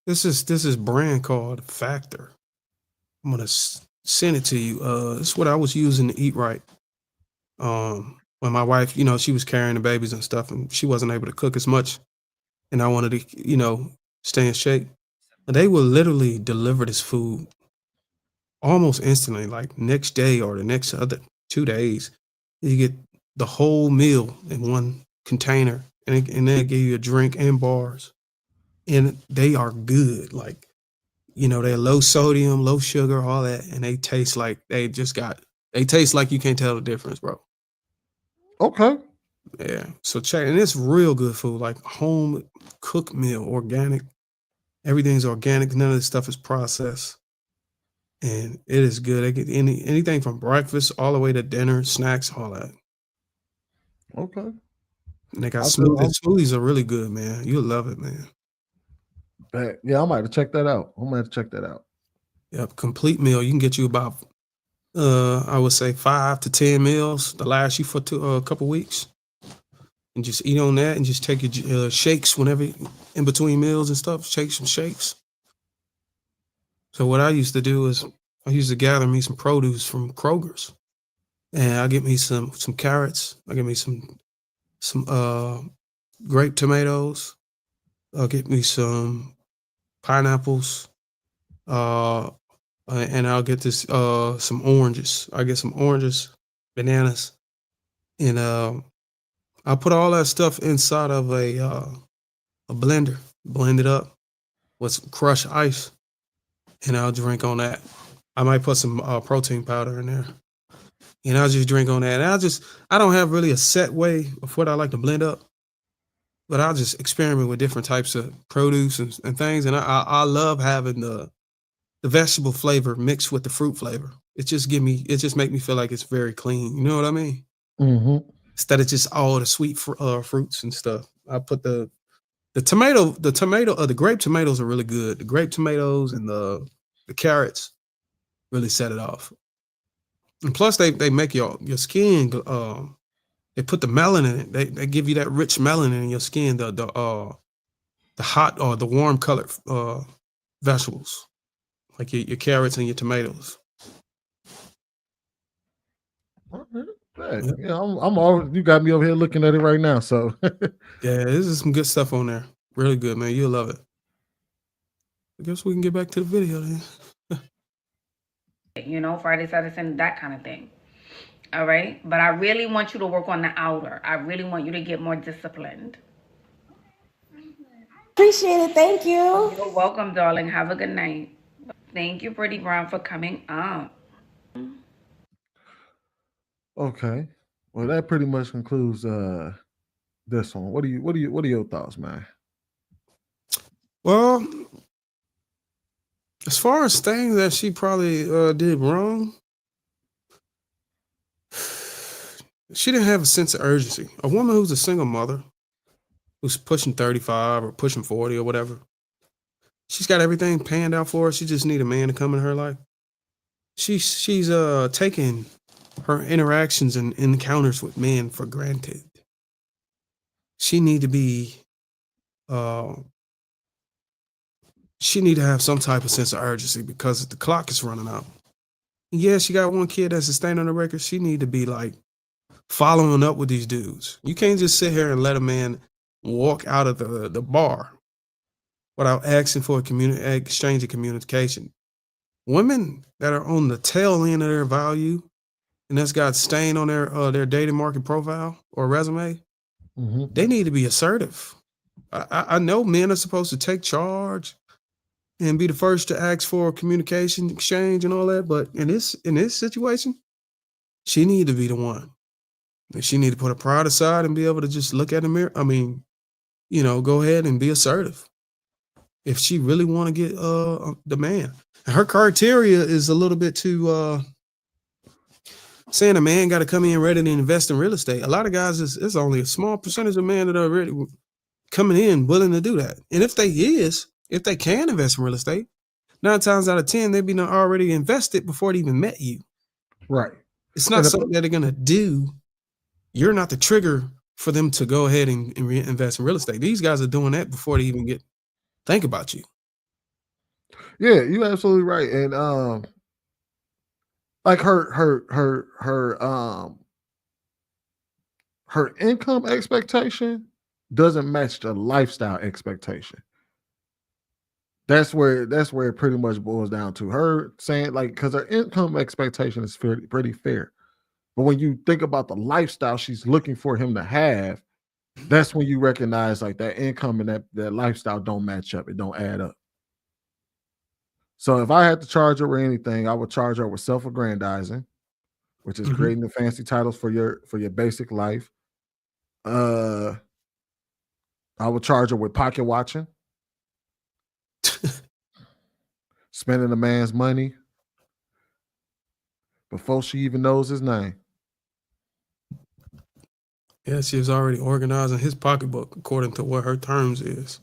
This is brand called Factor. I'm gonna send it to you. This is what I was using to eat right. When my wife, she was carrying the babies and stuff, and she wasn't able to cook as much, and I wanted to, stay in shape. They will literally deliver this food almost instantly, like next day or the next other 2 days. You get the whole meal in one container, and they give you a drink and bars, and they are good. Like, they're low sodium, low sugar, all that, and they taste like they taste like you can't tell the difference, bro. Okay. Yeah. So check, and it's real good food, like home cooked meal, organic. Everything's organic. None of this stuff is processed, and it is good. They get anything from breakfast all the way to dinner, snacks, all that. Okay. And they got smoothies. Smoothies are really good, man. You'll love it, man. Yeah, I might have to check that out. Yep, complete meal. You can get you about, I would say 5 to 10 meals to last you for a couple weeks, and just eat on that, and just take your shakes whenever in between meals and stuff. Take some shakes. So what I used to do is I used to gather me some produce from Kroger's, and I get me some carrots. I get me some grape tomatoes. I'll get me some pineapples, and I'll get some oranges. I get some oranges, bananas, and I'll put all that stuff inside of a blender, blend it up with some crushed ice, and I'll drink on that. I might put some protein powder in there, and I'll just drink on that. And I don't have really a set way of what I like to blend up, but I'll just experiment with different types of produce and things. And I love having the vegetable flavor mixed with the fruit flavor. It just make me feel like it's very clean. You know what I mean? Mm-hmm. Instead of just all the sweet fruits and stuff. I put the grape tomatoes are really good. The grape tomatoes and the carrots really set it off. And plus, they make your skin. They put the melanin in it. They give you that rich melanin in your skin. The hot or the warm colored vegetables, like your carrots and your tomatoes. Hey, yeah, I'm always, you got me over here looking at it right now. So yeah, this is some good stuff on there. Really good, man. You'll love it. I guess we can get back to the video then. You know, Friday, Saturday, Sunday, that kind of thing. All right? But I really want you to work on the outer. I really want you to get more disciplined. Appreciate it. Thank you. You're welcome, darling. Have a good night. Thank you, Pretty Brown, for coming up. okay. Well, that pretty much concludes this one. What are your thoughts, man? Well, as far as things that she probably did wrong, she didn't have a sense of urgency. A woman who's a single mother, who's pushing 35 or pushing 40 or whatever, she's got everything panned out for her. She just need a man to come in her life. She's taking her interactions and encounters with men for granted. She need to be she need to have some type of sense of urgency because the clock is running out. And yeah, she got one kid that's a stain on the record. She need to be like following up with these dudes. You can't just sit here and let a man walk out of the bar without asking for a exchange of communication. Women that are on the tail end of their value and that's got stain on their dating market profile or resume, they need to be assertive. I know men are supposed to take charge and be the first to ask for communication exchange and all that, but in this situation, she need to be the one. She need to put her pride aside and be able to just look at the mirror. I mean, go ahead and be assertive. If she really want to get the man. And her criteria is a little bit too saying a man got to come in ready to invest in real estate. A lot of guys, it's only a small percentage of men that are ready coming in willing to do that. And if they can invest in real estate, 9 times out of 10, they've been already invested before they even met you. Right. It's not something that they're going to do. You're not the trigger for them to go ahead and invest in real estate. These guys are doing that before they even think about you. Yeah, you're absolutely right. And like her income expectation doesn't match the lifestyle expectation. That's where it pretty much boils down to her saying, like, because her income expectation is pretty fair. But when you think about the lifestyle she's looking for him to have, that's when you recognize like that income and that lifestyle don't match up. It don't add up. So if I had to charge her with anything, I would charge her with self-aggrandizing, which is creating the fancy titles for your basic life. I would charge her with pocket watching, spending a man's money before she even knows his name. Yeah, she was already organizing his pocketbook according to what her terms is,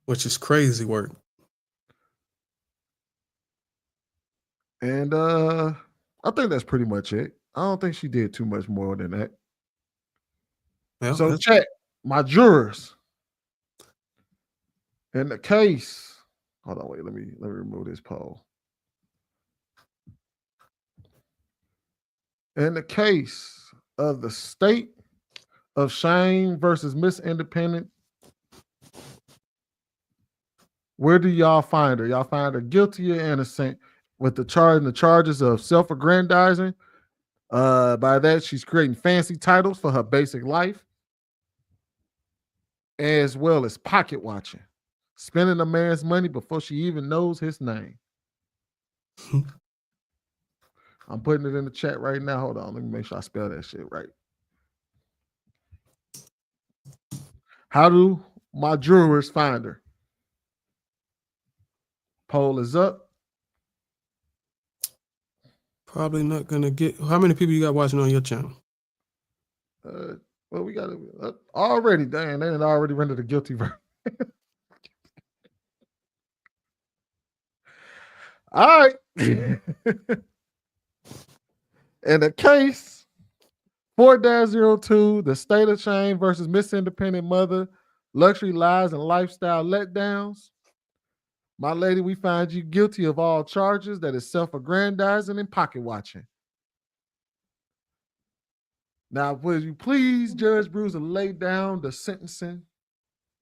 which is crazy work. And I think that's pretty much it. I don't think she did too much more than that. Well, so check my jurors. In the case, hold on, wait, let me remove this poll. In the case of the state of Shane versus Miss Independent, where do y'all find her? Y'all find her guilty or innocent with the charges of self-aggrandizing? By that, she's creating fancy titles for her basic life, as well as pocket watching, spending a man's money before she even knows his name. I'm putting it in the chat right now. Hold on, let me make sure I spell that shit right. How do my jurors find her? Poll is up. Probably not gonna get. How many people you got watching on your channel? Well, we got it already. Damn, they had already rendered a guilty verdict. All right. In the case 4-02, the state of shame versus Miss Independent Mother, luxury lies and lifestyle letdowns. My lady, we find you guilty of all charges that is self-aggrandizing and pocket watching. Now, would you please, Judge Bruiser, lay down the sentencing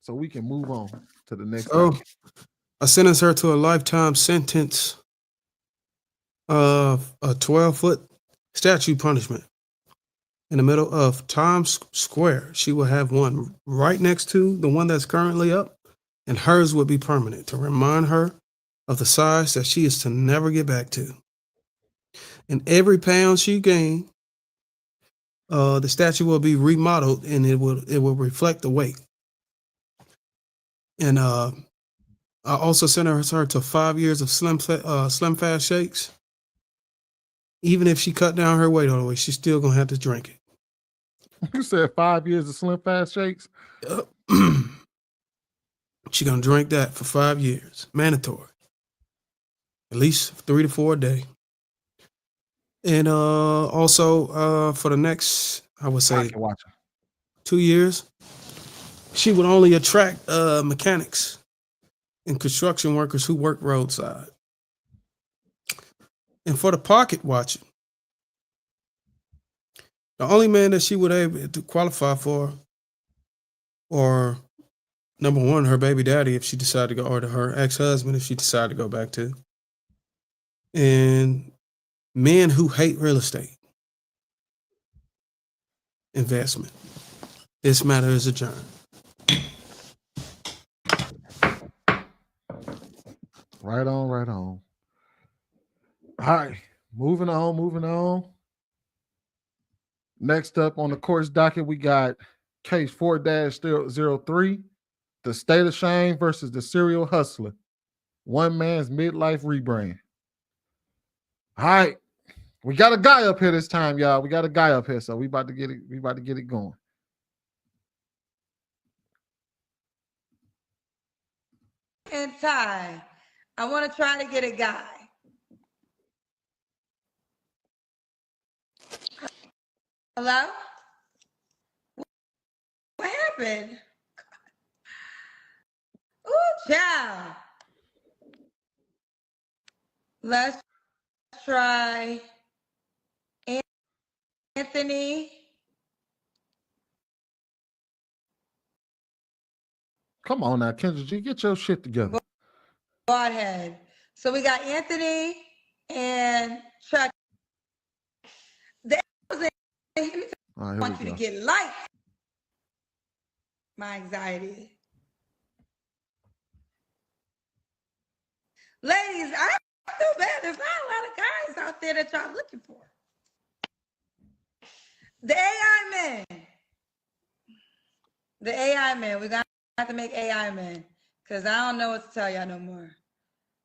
so we can move on to the next item? I sentenced her to a lifetime sentence of a 12-foot statue punishment in the middle of Times Square. She will have one right next to the one that's currently up, and hers will be permanent to remind her of the size that she is to never get back to. And every pound she gained, the statue will be remodeled, and it will reflect the weight. And I also sentenced her to 5 years of Slim Fast shakes. Even if she cut down her weight all the way, she's still gonna have to drink it. You said 5 years of Slim Fast shakes? Yep. She's gonna drink that for 5 years, mandatory. At least 3 to 4 a day. And also for the next, I would say, 2 years, she would only attract mechanics and construction workers who work roadside. And for the pocket watching, the only man that she would able to qualify for, or number one, her baby daddy, if she decided to go, or to her ex-husband, if she decided to go back to, and men who hate real estate investment. This matter is adjourned. Right on, right on. All right, moving on. Next up on the court's docket, we got case 4-03, the state of shame versus the serial hustler. One man's midlife rebrand. All right, we got a guy up here this time, y'all. We got a guy up here, so we about to get it going. And Ty, I want to try to get a guy. Hello? What happened? Ooh, child. Let's try Anthony. Come on now, Kendra G, get your shit together. Godhead. So we got Anthony and Chuck. I want you to get light. My anxiety. Ladies, I feel bad. There's not a lot of guys out there that y'all looking for. The AI men. The AI men. We're going to have to make AI men because I don't know what to tell y'all no more.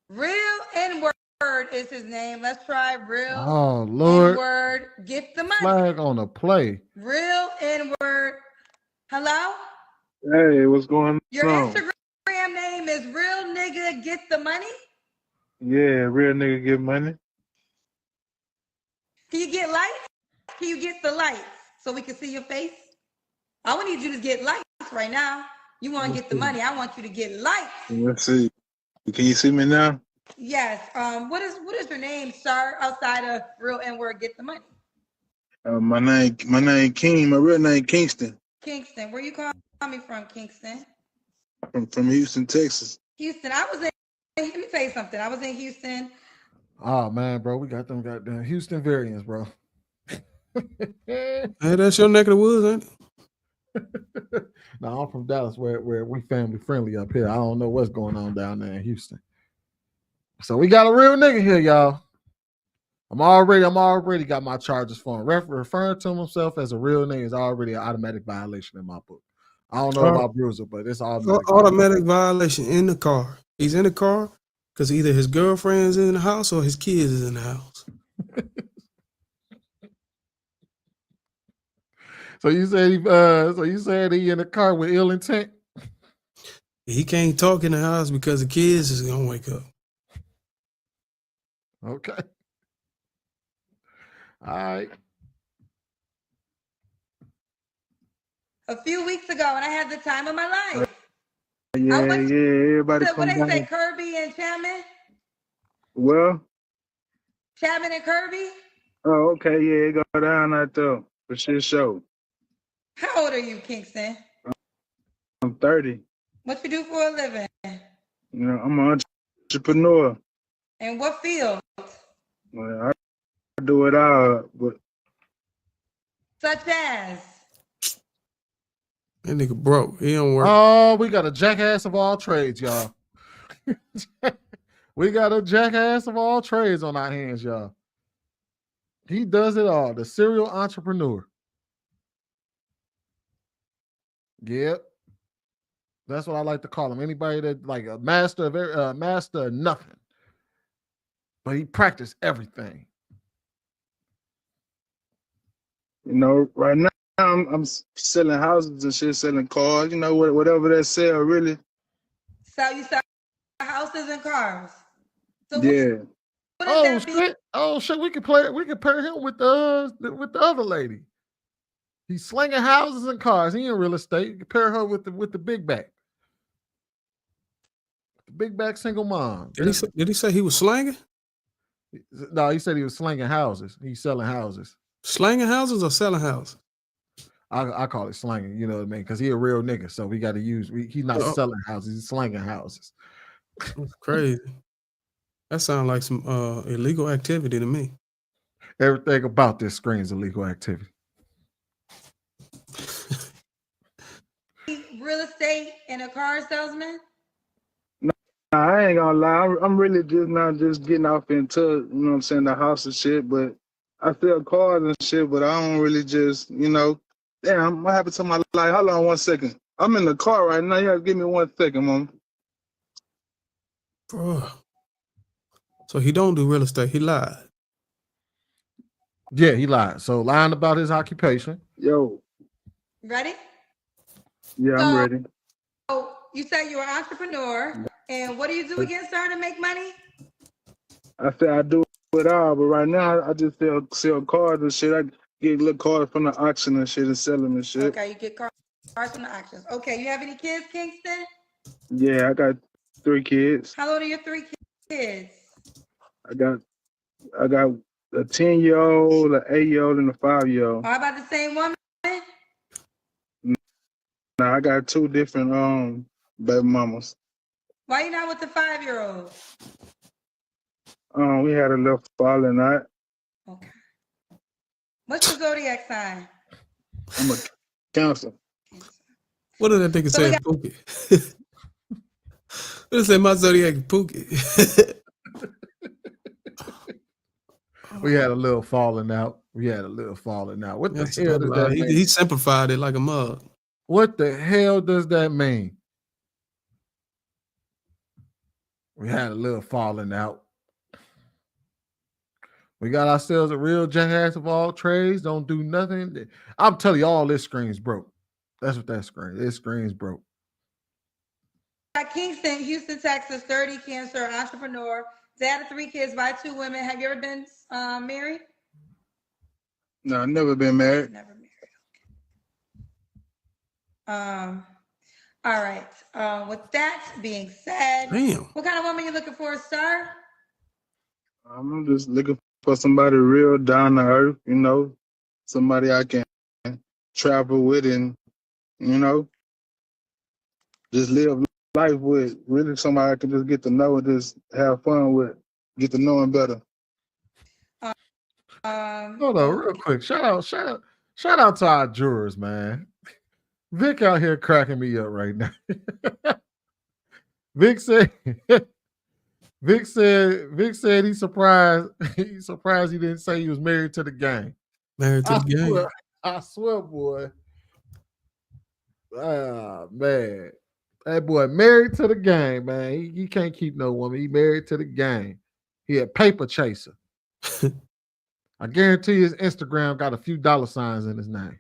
Real N-word is his name. Let's try real N-word. Get the money. Flag on a play. Real N-word. Hello? Hey, what's going on? Your Instagram name is real nigga get the money? Yeah, real nigga get money. Can you get lights? Can you get the lights so we can see your face? I want you to get lights right now. You want to get the money. I want you to get lights. Let's see. Can you see me now? Yes. What is your name, sir, outside of real N-word get the money? My name King. My real name Kingston. Kingston. Where you calling me from, Kingston? From Houston, Texas. Houston. Let me tell you something. I was in Houston. Oh man, bro, we got them goddamn Houston variants, bro. Hey, that's your neck of the woods, ain't it? No, I'm from Dallas, where we family friendly up here. I don't know what's going on down there in Houston. So we got a real nigga here, y'all. I'm already got my charges for him. Referring to himself as a real nigga is already an automatic violation in my book. I don't know about Bruiser, but it's automatic violation in the car. He's in the car because either his girlfriend's in the house or his kids is in the house. So you said he in the car with ill intent? He can't talk in the house because the kids is gonna wake up. Okay. All right. A few weeks ago, and I had the time of my life. Yeah, everybody What come they say, down. Kirby and Chapman? Well, Chapman and Kirby? oh, okay, yeah, it go down out there for shit show. How old are you, Kingston? I'm 30. What you do for a living? You know, I'm an entrepreneur. In what field? Well, I do it all, but Such as? That nigga broke. He don't work. Oh, we got a jackass of all trades, y'all. We got a jackass of all trades on our hands, y'all. He does it all. The serial entrepreneur. Yep. That's what I like to call him. Anybody that like a master of nothing. But he practiced everything. you know, right now I'm selling houses and shit, selling cars. You know, whatever that sell, really. So you sell houses and cars. So yeah. Oh shit! We could pair him with the other lady. He's slinging houses and cars. He in real estate. You can pair her with the big back. The big back single mom. Did he say he was slanging? No, he said he was slinging houses. He's selling houses. Slanging houses or selling houses? I call it slanging, you know what I mean? Because he a real nigga, so we got to use. He's not selling houses; he's slanging houses. That's crazy. That sounds like some illegal activity to me. Everything about this screams illegal activity. Real estate and a car salesman? No, I ain't gonna lie. I'm really just getting off into, you know what I'm saying, the house and shit, but I sell cars and shit, but I don't really just, you know, damn, what happened to my life? Hold on 1 second. I'm in the car right now. You have to give me 1 second, mom. Bro. So he don't do real estate. He lied. Yeah, he lied. So lying about his occupation. Yo. Ready? Yeah, I'm ready. So you say you're an entrepreneur, and what do you do again, sir, to make money? I said I do it all, but right now I just sell cars and shit. I get little cars from the auction and shit and sell them and shit. Okay, you get cars from the auctions. Okay, you have any kids, Kingston? Yeah, I got 3 kids. How old are your 3 kids? I got a 10-year-old, an 8-year-old, and a 5-year-old. How about the same woman? No, I got 2 different baby mamas. Why you not with the 5-year-old? We had a little falling out. Okay. What's your zodiac sign? I'm a Cancer. What did that nigga say? Pookie. What did say? My zodiac Pookie. We had a little falling out. What the hell does that mean? He simplified it like a mug. What the hell does that mean? We had a little falling out. We got ourselves a real jackass of all trades. Don't do nothing. I'm telling you, all this screen's broke. That's what that screen. This screen's broke. Kingston, Houston, Texas, 30, Cancer, entrepreneur. Dad of 3 kids by 2 women. Have you ever been married? No, I've never been married. Never married. All right. With that being said, what kind of woman are you looking for, sir? I'm just looking for somebody real down to earth, you know, somebody I can travel with and, you know, just live life with. Really somebody I can just get to know and just have fun with, get to know him better. Hold on, real quick. Shout out to our jurors, man. Vic out here cracking me up right now. Vic said he's surprised. He's surprised he didn't say he was married to the game. Married to the game. I swear, boy. Ah, man. That boy married to the game, man. He can't keep no woman. He married to the game. He a paper chaser. I guarantee his Instagram got a few dollar signs in his name.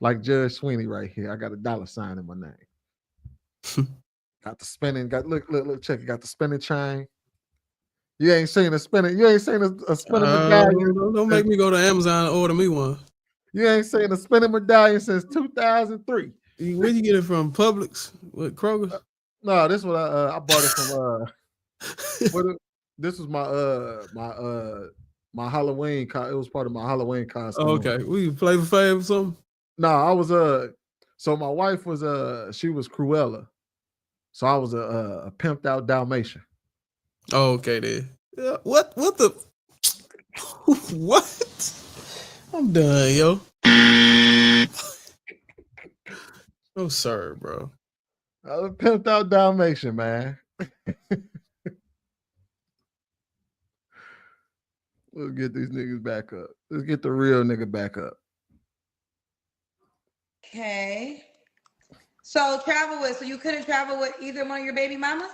Like Judge Sweeney right here. I got a dollar sign in my name. Got the spinning, look, check it. Got the spinning chain. You ain't seen a spinning. You ain't seen a spinning medallion. Don't make me go to Amazon and order me one. You ain't seen a spinning medallion since 2003. Where you get it from? Publix? What, Kroger? No, this one I bought it from. This was my Halloween. It was part of my Halloween costume. Oh, okay, we Flavor Flav or something. No, I was So my wife was she was Cruella, so I was a pimped out Dalmatian. Oh, okay, then. Yeah, what the? What? I'm done, yo. No, sir, bro. I was a pimped out Dalmatian, man. Let's get these niggas back up. Let's get the real nigga back up. Okay. So you couldn't travel with either one of your baby mamas?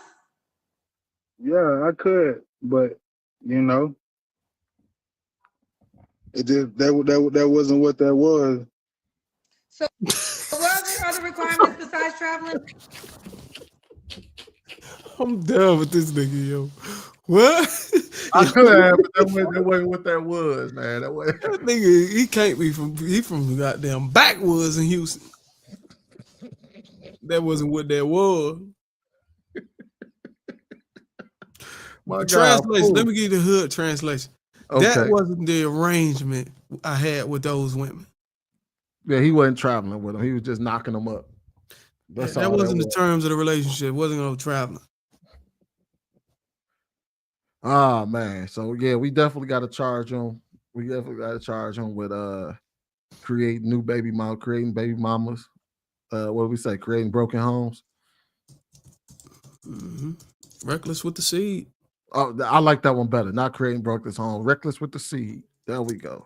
Yeah, I could, but you know, it just that wasn't what that was. So what other requirements besides traveling? I'm done with this nigga, yo. What? I could have, but that wasn't what that was, man. That nigga, he can't be from goddamn backwoods in Houston. That wasn't what that was. Translation. Let me give you the hood translation. Okay. That wasn't the arrangement I had with those women. Yeah, he wasn't traveling with them. He was just knocking them up. That wasn't the terms of the relationship. It wasn't no traveling. Oh man. So yeah, we definitely got to charge him. We definitely got to charge him with creating baby mamas. What do we say? Creating broken homes. Mm-hmm. Reckless with the seed. Oh, I like that one better. Not creating broken homes. Reckless with the seed. There we go.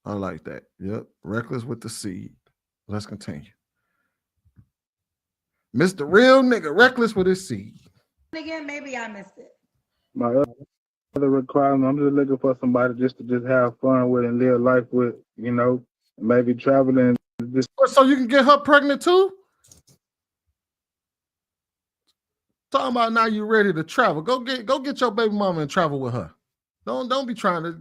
I like that. Yep. Reckless with the seed. Let's continue. Mr. Real Nigga, reckless with his seed. Again, maybe I missed it. My other requirement, I'm just looking for somebody just to have fun with and live life with, you know, maybe traveling. So you can get her pregnant too? Talking about now you ready to travel. Go get your baby mama and travel with her. Don't be trying to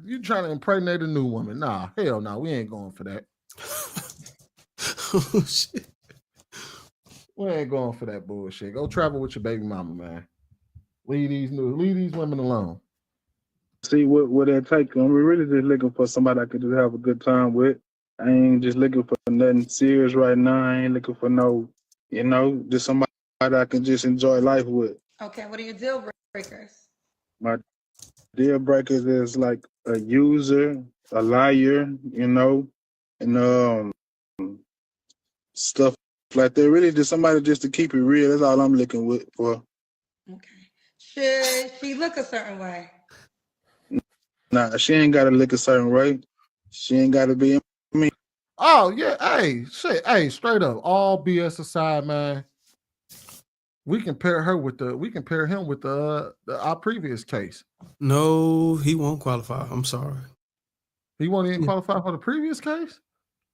impregnate a new woman. Nah, hell no, we ain't going for that. Oh shit. We ain't going for that bullshit. Go travel with your baby mama, man. Leave these women alone. See what that take. I'm really just looking for somebody I could just have a good time with. I ain't just looking for nothing serious right now. I ain't looking for no, you know, just somebody I can just enjoy life with. Okay, what are your deal breakers? My deal breakers is like a user, a liar, you know, and stuff like that. Really just somebody just to keep it real. That's all I'm looking for. Okay. Should she look a certain way? Nah, she ain't gotta look a certain way. She ain't gotta be me. Oh yeah, hey, shit, hey, straight up, all BS aside, man. We can pair him with our previous case. No, he won't qualify. I'm sorry. He won't even qualify for the previous case?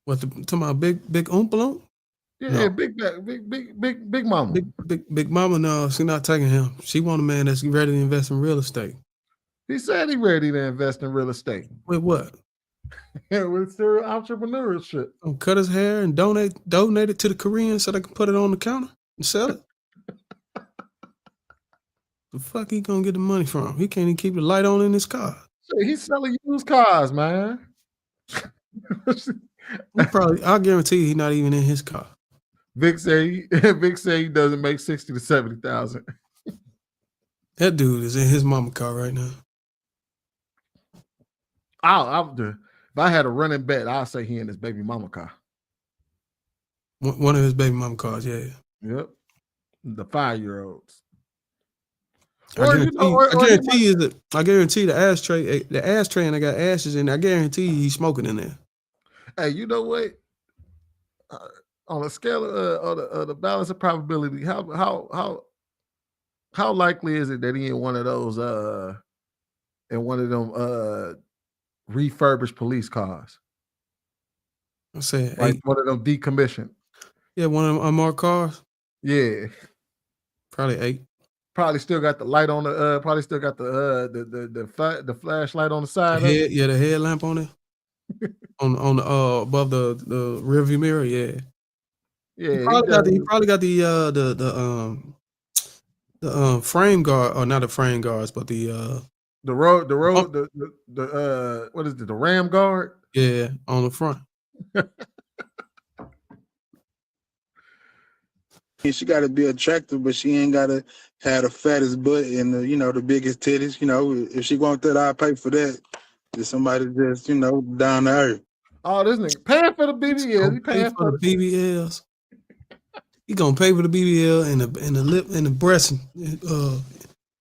What to my big Oompa? Yeah, big mama. Big mama, no, she's not taking him. She want a man that's ready to invest in real estate. He said he ready to invest in real estate. With what? With serial entrepreneurship. Cut his hair and donate it to the Koreans so they can put it on the counter and sell it. The fuck he gonna get the money from? He can't even keep the light on in his car. He's selling used cars, man. I guarantee he's not even in his car. Vic say he doesn't make 60 to 70,000. That dude is in his mama car right now. If I had a running bet, I'll say he in his baby mama car. One of his baby mama cars, yeah. Yep. The 5-year-olds. I guarantee the ashtray and I got ashes in there. I guarantee he's smoking in there. Hey, you know what? On a scale of the balance of probability, how likely is it that he in one of those refurbished police cars? I said like 8. One of them decommissioned. Yeah, one of them unmarked cars. Yeah, probably 8. Probably still got the light on the. Probably still got the flashlight on the side. The headlamp on it. on the above the rearview mirror. Yeah. Yeah. He probably got the frame guard, or not the frame guards, but the road what is it? The ram guard. Yeah, on the front. She got to be attractive, but she ain't got to have the fattest butt and the biggest titties. If she want that, I'll pay for that. Just somebody just down to earth. Oh, this nigga paying for the BBLs. He paying for the BBLs. He gonna pay for the BBL and the lip and the breast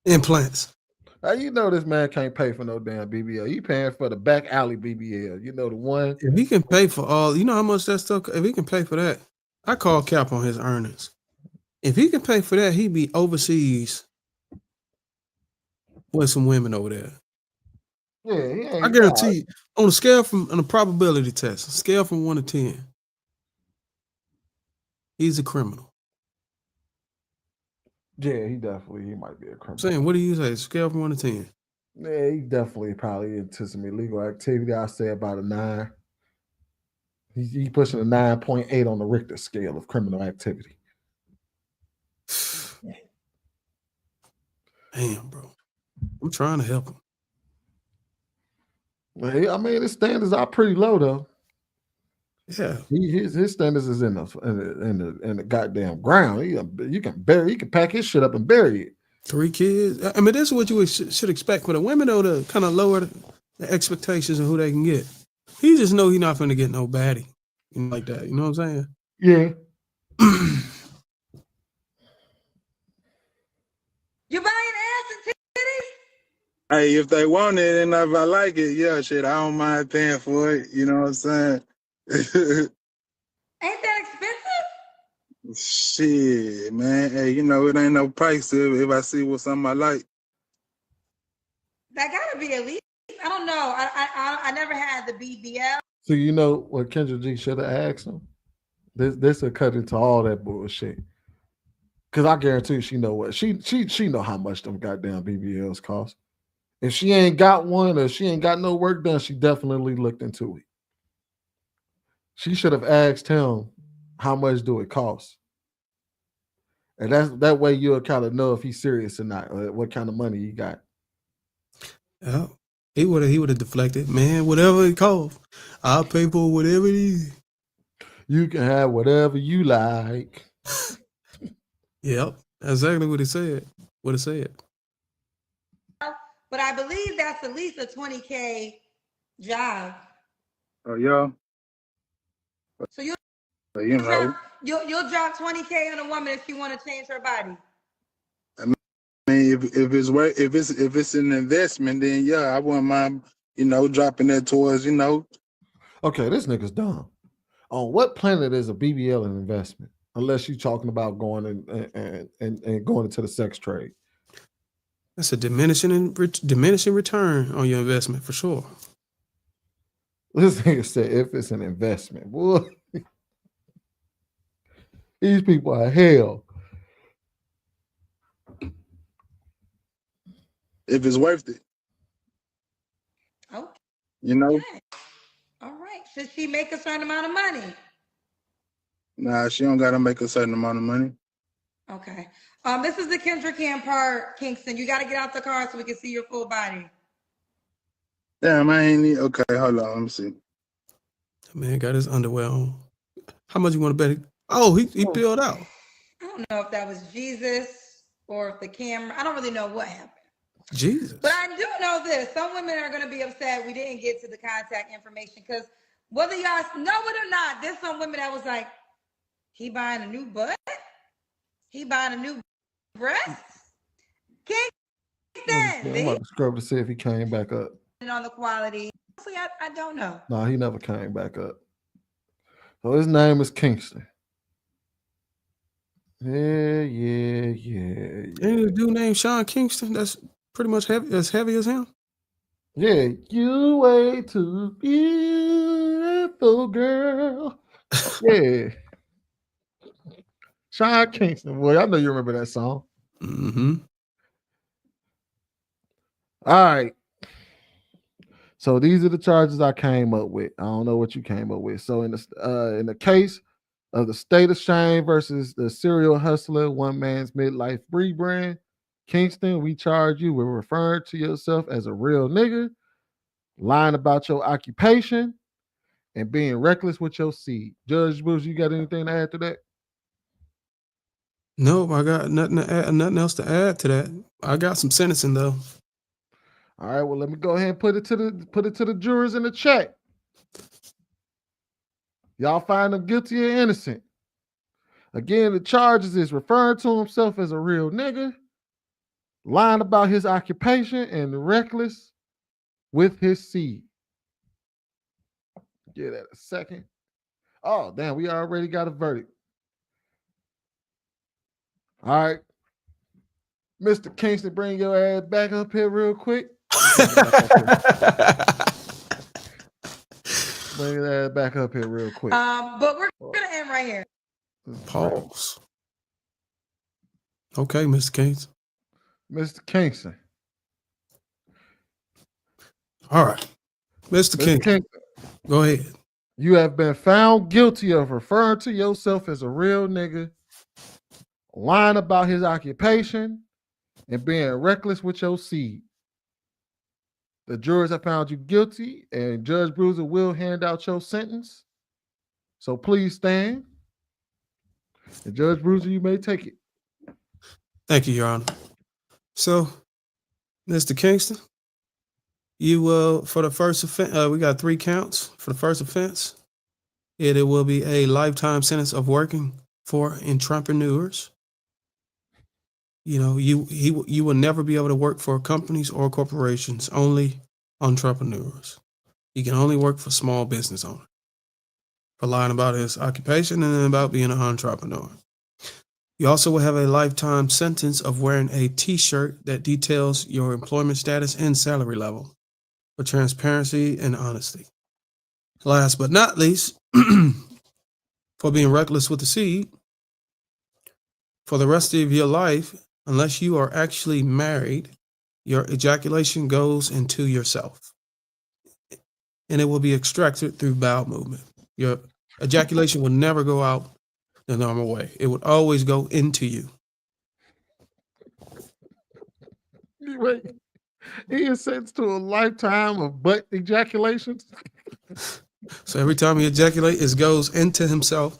implants. How you know this man can't pay for no damn BBL? He paying for the back alley BBL. You know the one. If he can pay for all, you know how much that stuff. If he can pay for that, I call cap on his earnings. If he can pay for that, he'd be overseas with some women over there. Yeah, I guarantee you, on a probability test, a scale from 1 to 10, he's a criminal. Yeah, he might be a criminal. Saying, what do you say? Scale from 1 to 10. Yeah, he definitely probably into some illegal activity. I say about a 9. He pushing a 9.8 on the Richter scale of criminal activity. Damn, bro. I'm trying to help him. Well, I mean, his standards are pretty low, though. Yeah, his standards is in the goddamn ground. You can pack his shit up and bury it. 3 kids. I mean, this is what you should expect for the women, though, to kind of lower the expectations of who they can get. He just know he's not going to get no baddie like that. You know what I'm saying? Yeah. You buying ass and titties? Hey, if they want it and if I like it, yeah, shit, I don't mind paying for it. You know what I'm saying? Ain't that expensive? Shit, man. Hey, it ain't no price if I see what something I like. That gotta be at least. I don't know. I never had the BBL. So you know what Kendra G should have asked him? This will cut into all that bullshit. Cause I guarantee you she know what she know how much them goddamn BBLs cost. If she ain't got one or she ain't got no work done, she definitely looked into it. She should have asked him how much do it cost. And that way you'll kind of know if he's serious or not, or what kind of money he got. Yeah. He would have deflected. Man, whatever it costs, I'll pay for whatever it is. You can have whatever you like. Yep. Exactly what he said. What it said. But I believe that's at least a $20K job. Oh, yeah. So you'll drop $20K on a woman if you want to change her body. I mean, if it's an investment, then yeah, I wouldn't mind, dropping that towards, Okay, this nigga's dumb. On what planet is a BBL an investment? Unless you're talking about going and going into the sex trade. That's a diminishing return on your investment for sure. This nigga said if it's an investment, boy. These people are hell. If it's worth it. Okay. All right. Should she make a certain amount of money? Nah, she don't gotta make a certain amount of money. Okay. This is the Kendra Cam part, Kingston. You gotta get out the car so we can see your full body. Damn, I ain't need. Okay, hold on. Let me see. That man got his underwear on. How much you want to bet? Oh, he peeled out. I don't know if that was Jesus or if the camera. I don't really know what happened. Jesus. But I do know this. Some women are going to be upset we didn't get to the contact information because whether y'all know it or not, there's some women that was like, he buying a new butt? He buying a new breast? Kingston. I'm about to scrub to see if he came back up. On the quality. See, I don't know. No, he never came back up. So his name is Kingston. Yeah. Ain't a dude named Sean Kingston that's pretty much as heavy as him? Yeah, you way too beautiful, girl. Yeah. Sean Kingston, boy, I know you remember that song. Mm-hmm. All right. So these are the charges I came up with. I don't know what you came up with. So in the case of the State of Shame versus the serial hustler, one man's midlife rebrand, Kingston, we charge you with referring to yourself as a real nigga, lying about your occupation, and being reckless with your seed. Judge Bruce, you got anything to add to that? Nope, I got nothing to add, nothing else to add to that. I got some sentencing though. All right, well, let me go ahead and put it to the jurors in the chat. Y'all find them guilty or innocent. Again, the charges is referring to himself as a real nigga, lying about his occupation, and reckless with his seed. Give that a second. Oh, damn, we already got a verdict. All right. Mr. Kingston, bring your ass back up here real quick. Bring your ass back up here real quick. But we're gonna end right here. Pause. Okay, Mr. Kingston. Mr. Kingston. All right. Mr. Kingston. Go ahead. You have been found guilty of referring to yourself as a real nigga, lying about his occupation, and being reckless with your seed. The jurors have found you guilty, and Judge Bruiser will hand out your sentence. So please stand. And Judge Bruiser, you may take it. Thank you, Your Honor. So, Mr. Kingston, you will, for the first offense, we got 3 counts. For the first offense, it will be a lifetime sentence of working for entrepreneurs. You know, you will never be able to work for companies or corporations, only entrepreneurs. You can only work for small business owners. For lying about his occupation and about being an entrepreneur. You also will have a lifetime sentence of wearing a t-shirt that details your employment status and salary level for transparency and honesty. Last but not least, for being reckless with the seed, for the rest of your life, unless you are actually married, your ejaculation goes into yourself. And it will be extracted through bowel movement. Your ejaculation will never go out the normal way. It would always go into you. Wait, he is sentenced to a lifetime of butt ejaculations? So every time he ejaculates, it goes into himself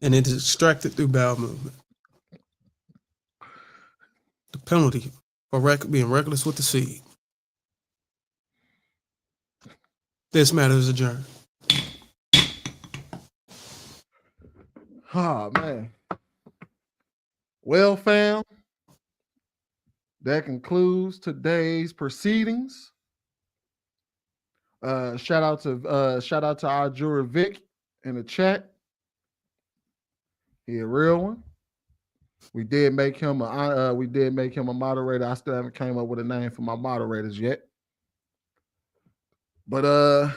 and it is extracted through bowel movement. The penalty for being reckless with the seed. This matter is adjourned. Oh, man. Well, fam, that concludes today's proceedings. Shout out to our juror Vic in the chat. He a real one. We did make him a moderator. I still haven't came up with a name for my moderators yet. But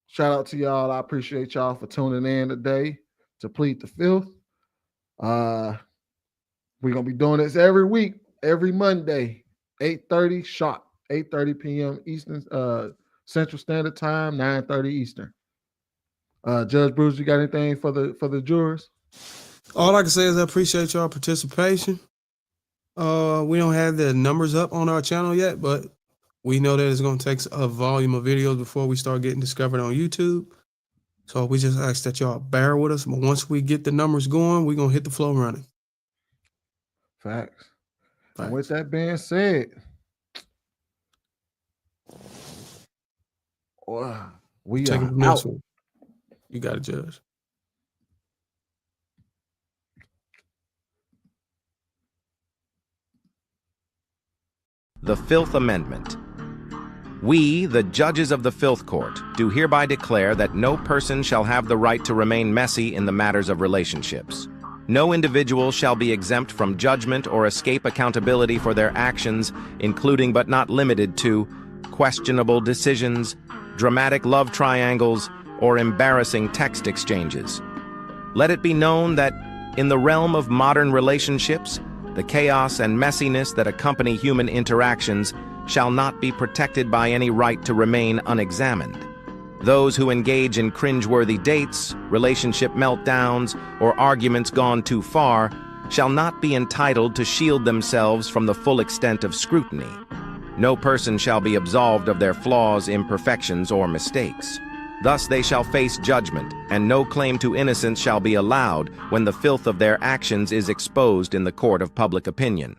shout out to y'all. I appreciate y'all for tuning in today to Plead the Filth. We're gonna be doing this every week, every Monday, 8:30 sharp, 8:30 p.m. Eastern Central Standard Time, 9:30 Eastern. Judge Bruce, you got anything for the jurors? All I can say is I appreciate y'all participation. We don't have the numbers up on our channel yet, but we know that it's going to take a volume of videos before we start getting discovered on YouTube. So we just ask that y'all bear with us. But once we get the numbers going, we're going to hit the flow running. Facts. And with that being said, we Take are it out. You got it, Judge. The Filth Amendment. We, the judges of the Filth Court, do hereby declare that no person shall have the right to remain messy in the matters of relationships. No individual shall be exempt from judgment or escape accountability for their actions, including but not limited to questionable decisions, dramatic love triangles, or embarrassing text exchanges. Let it be known that, in the realm of modern relationships, the chaos and messiness that accompany human interactions shall not be protected by any right to remain unexamined. Those who engage in cringeworthy dates, relationship meltdowns, or arguments gone too far shall not be entitled to shield themselves from the full extent of scrutiny. No person shall be absolved of their flaws, imperfections, or mistakes. Thus they shall face judgment, and no claim to innocence shall be allowed when the filth of their actions is exposed in the court of public opinion.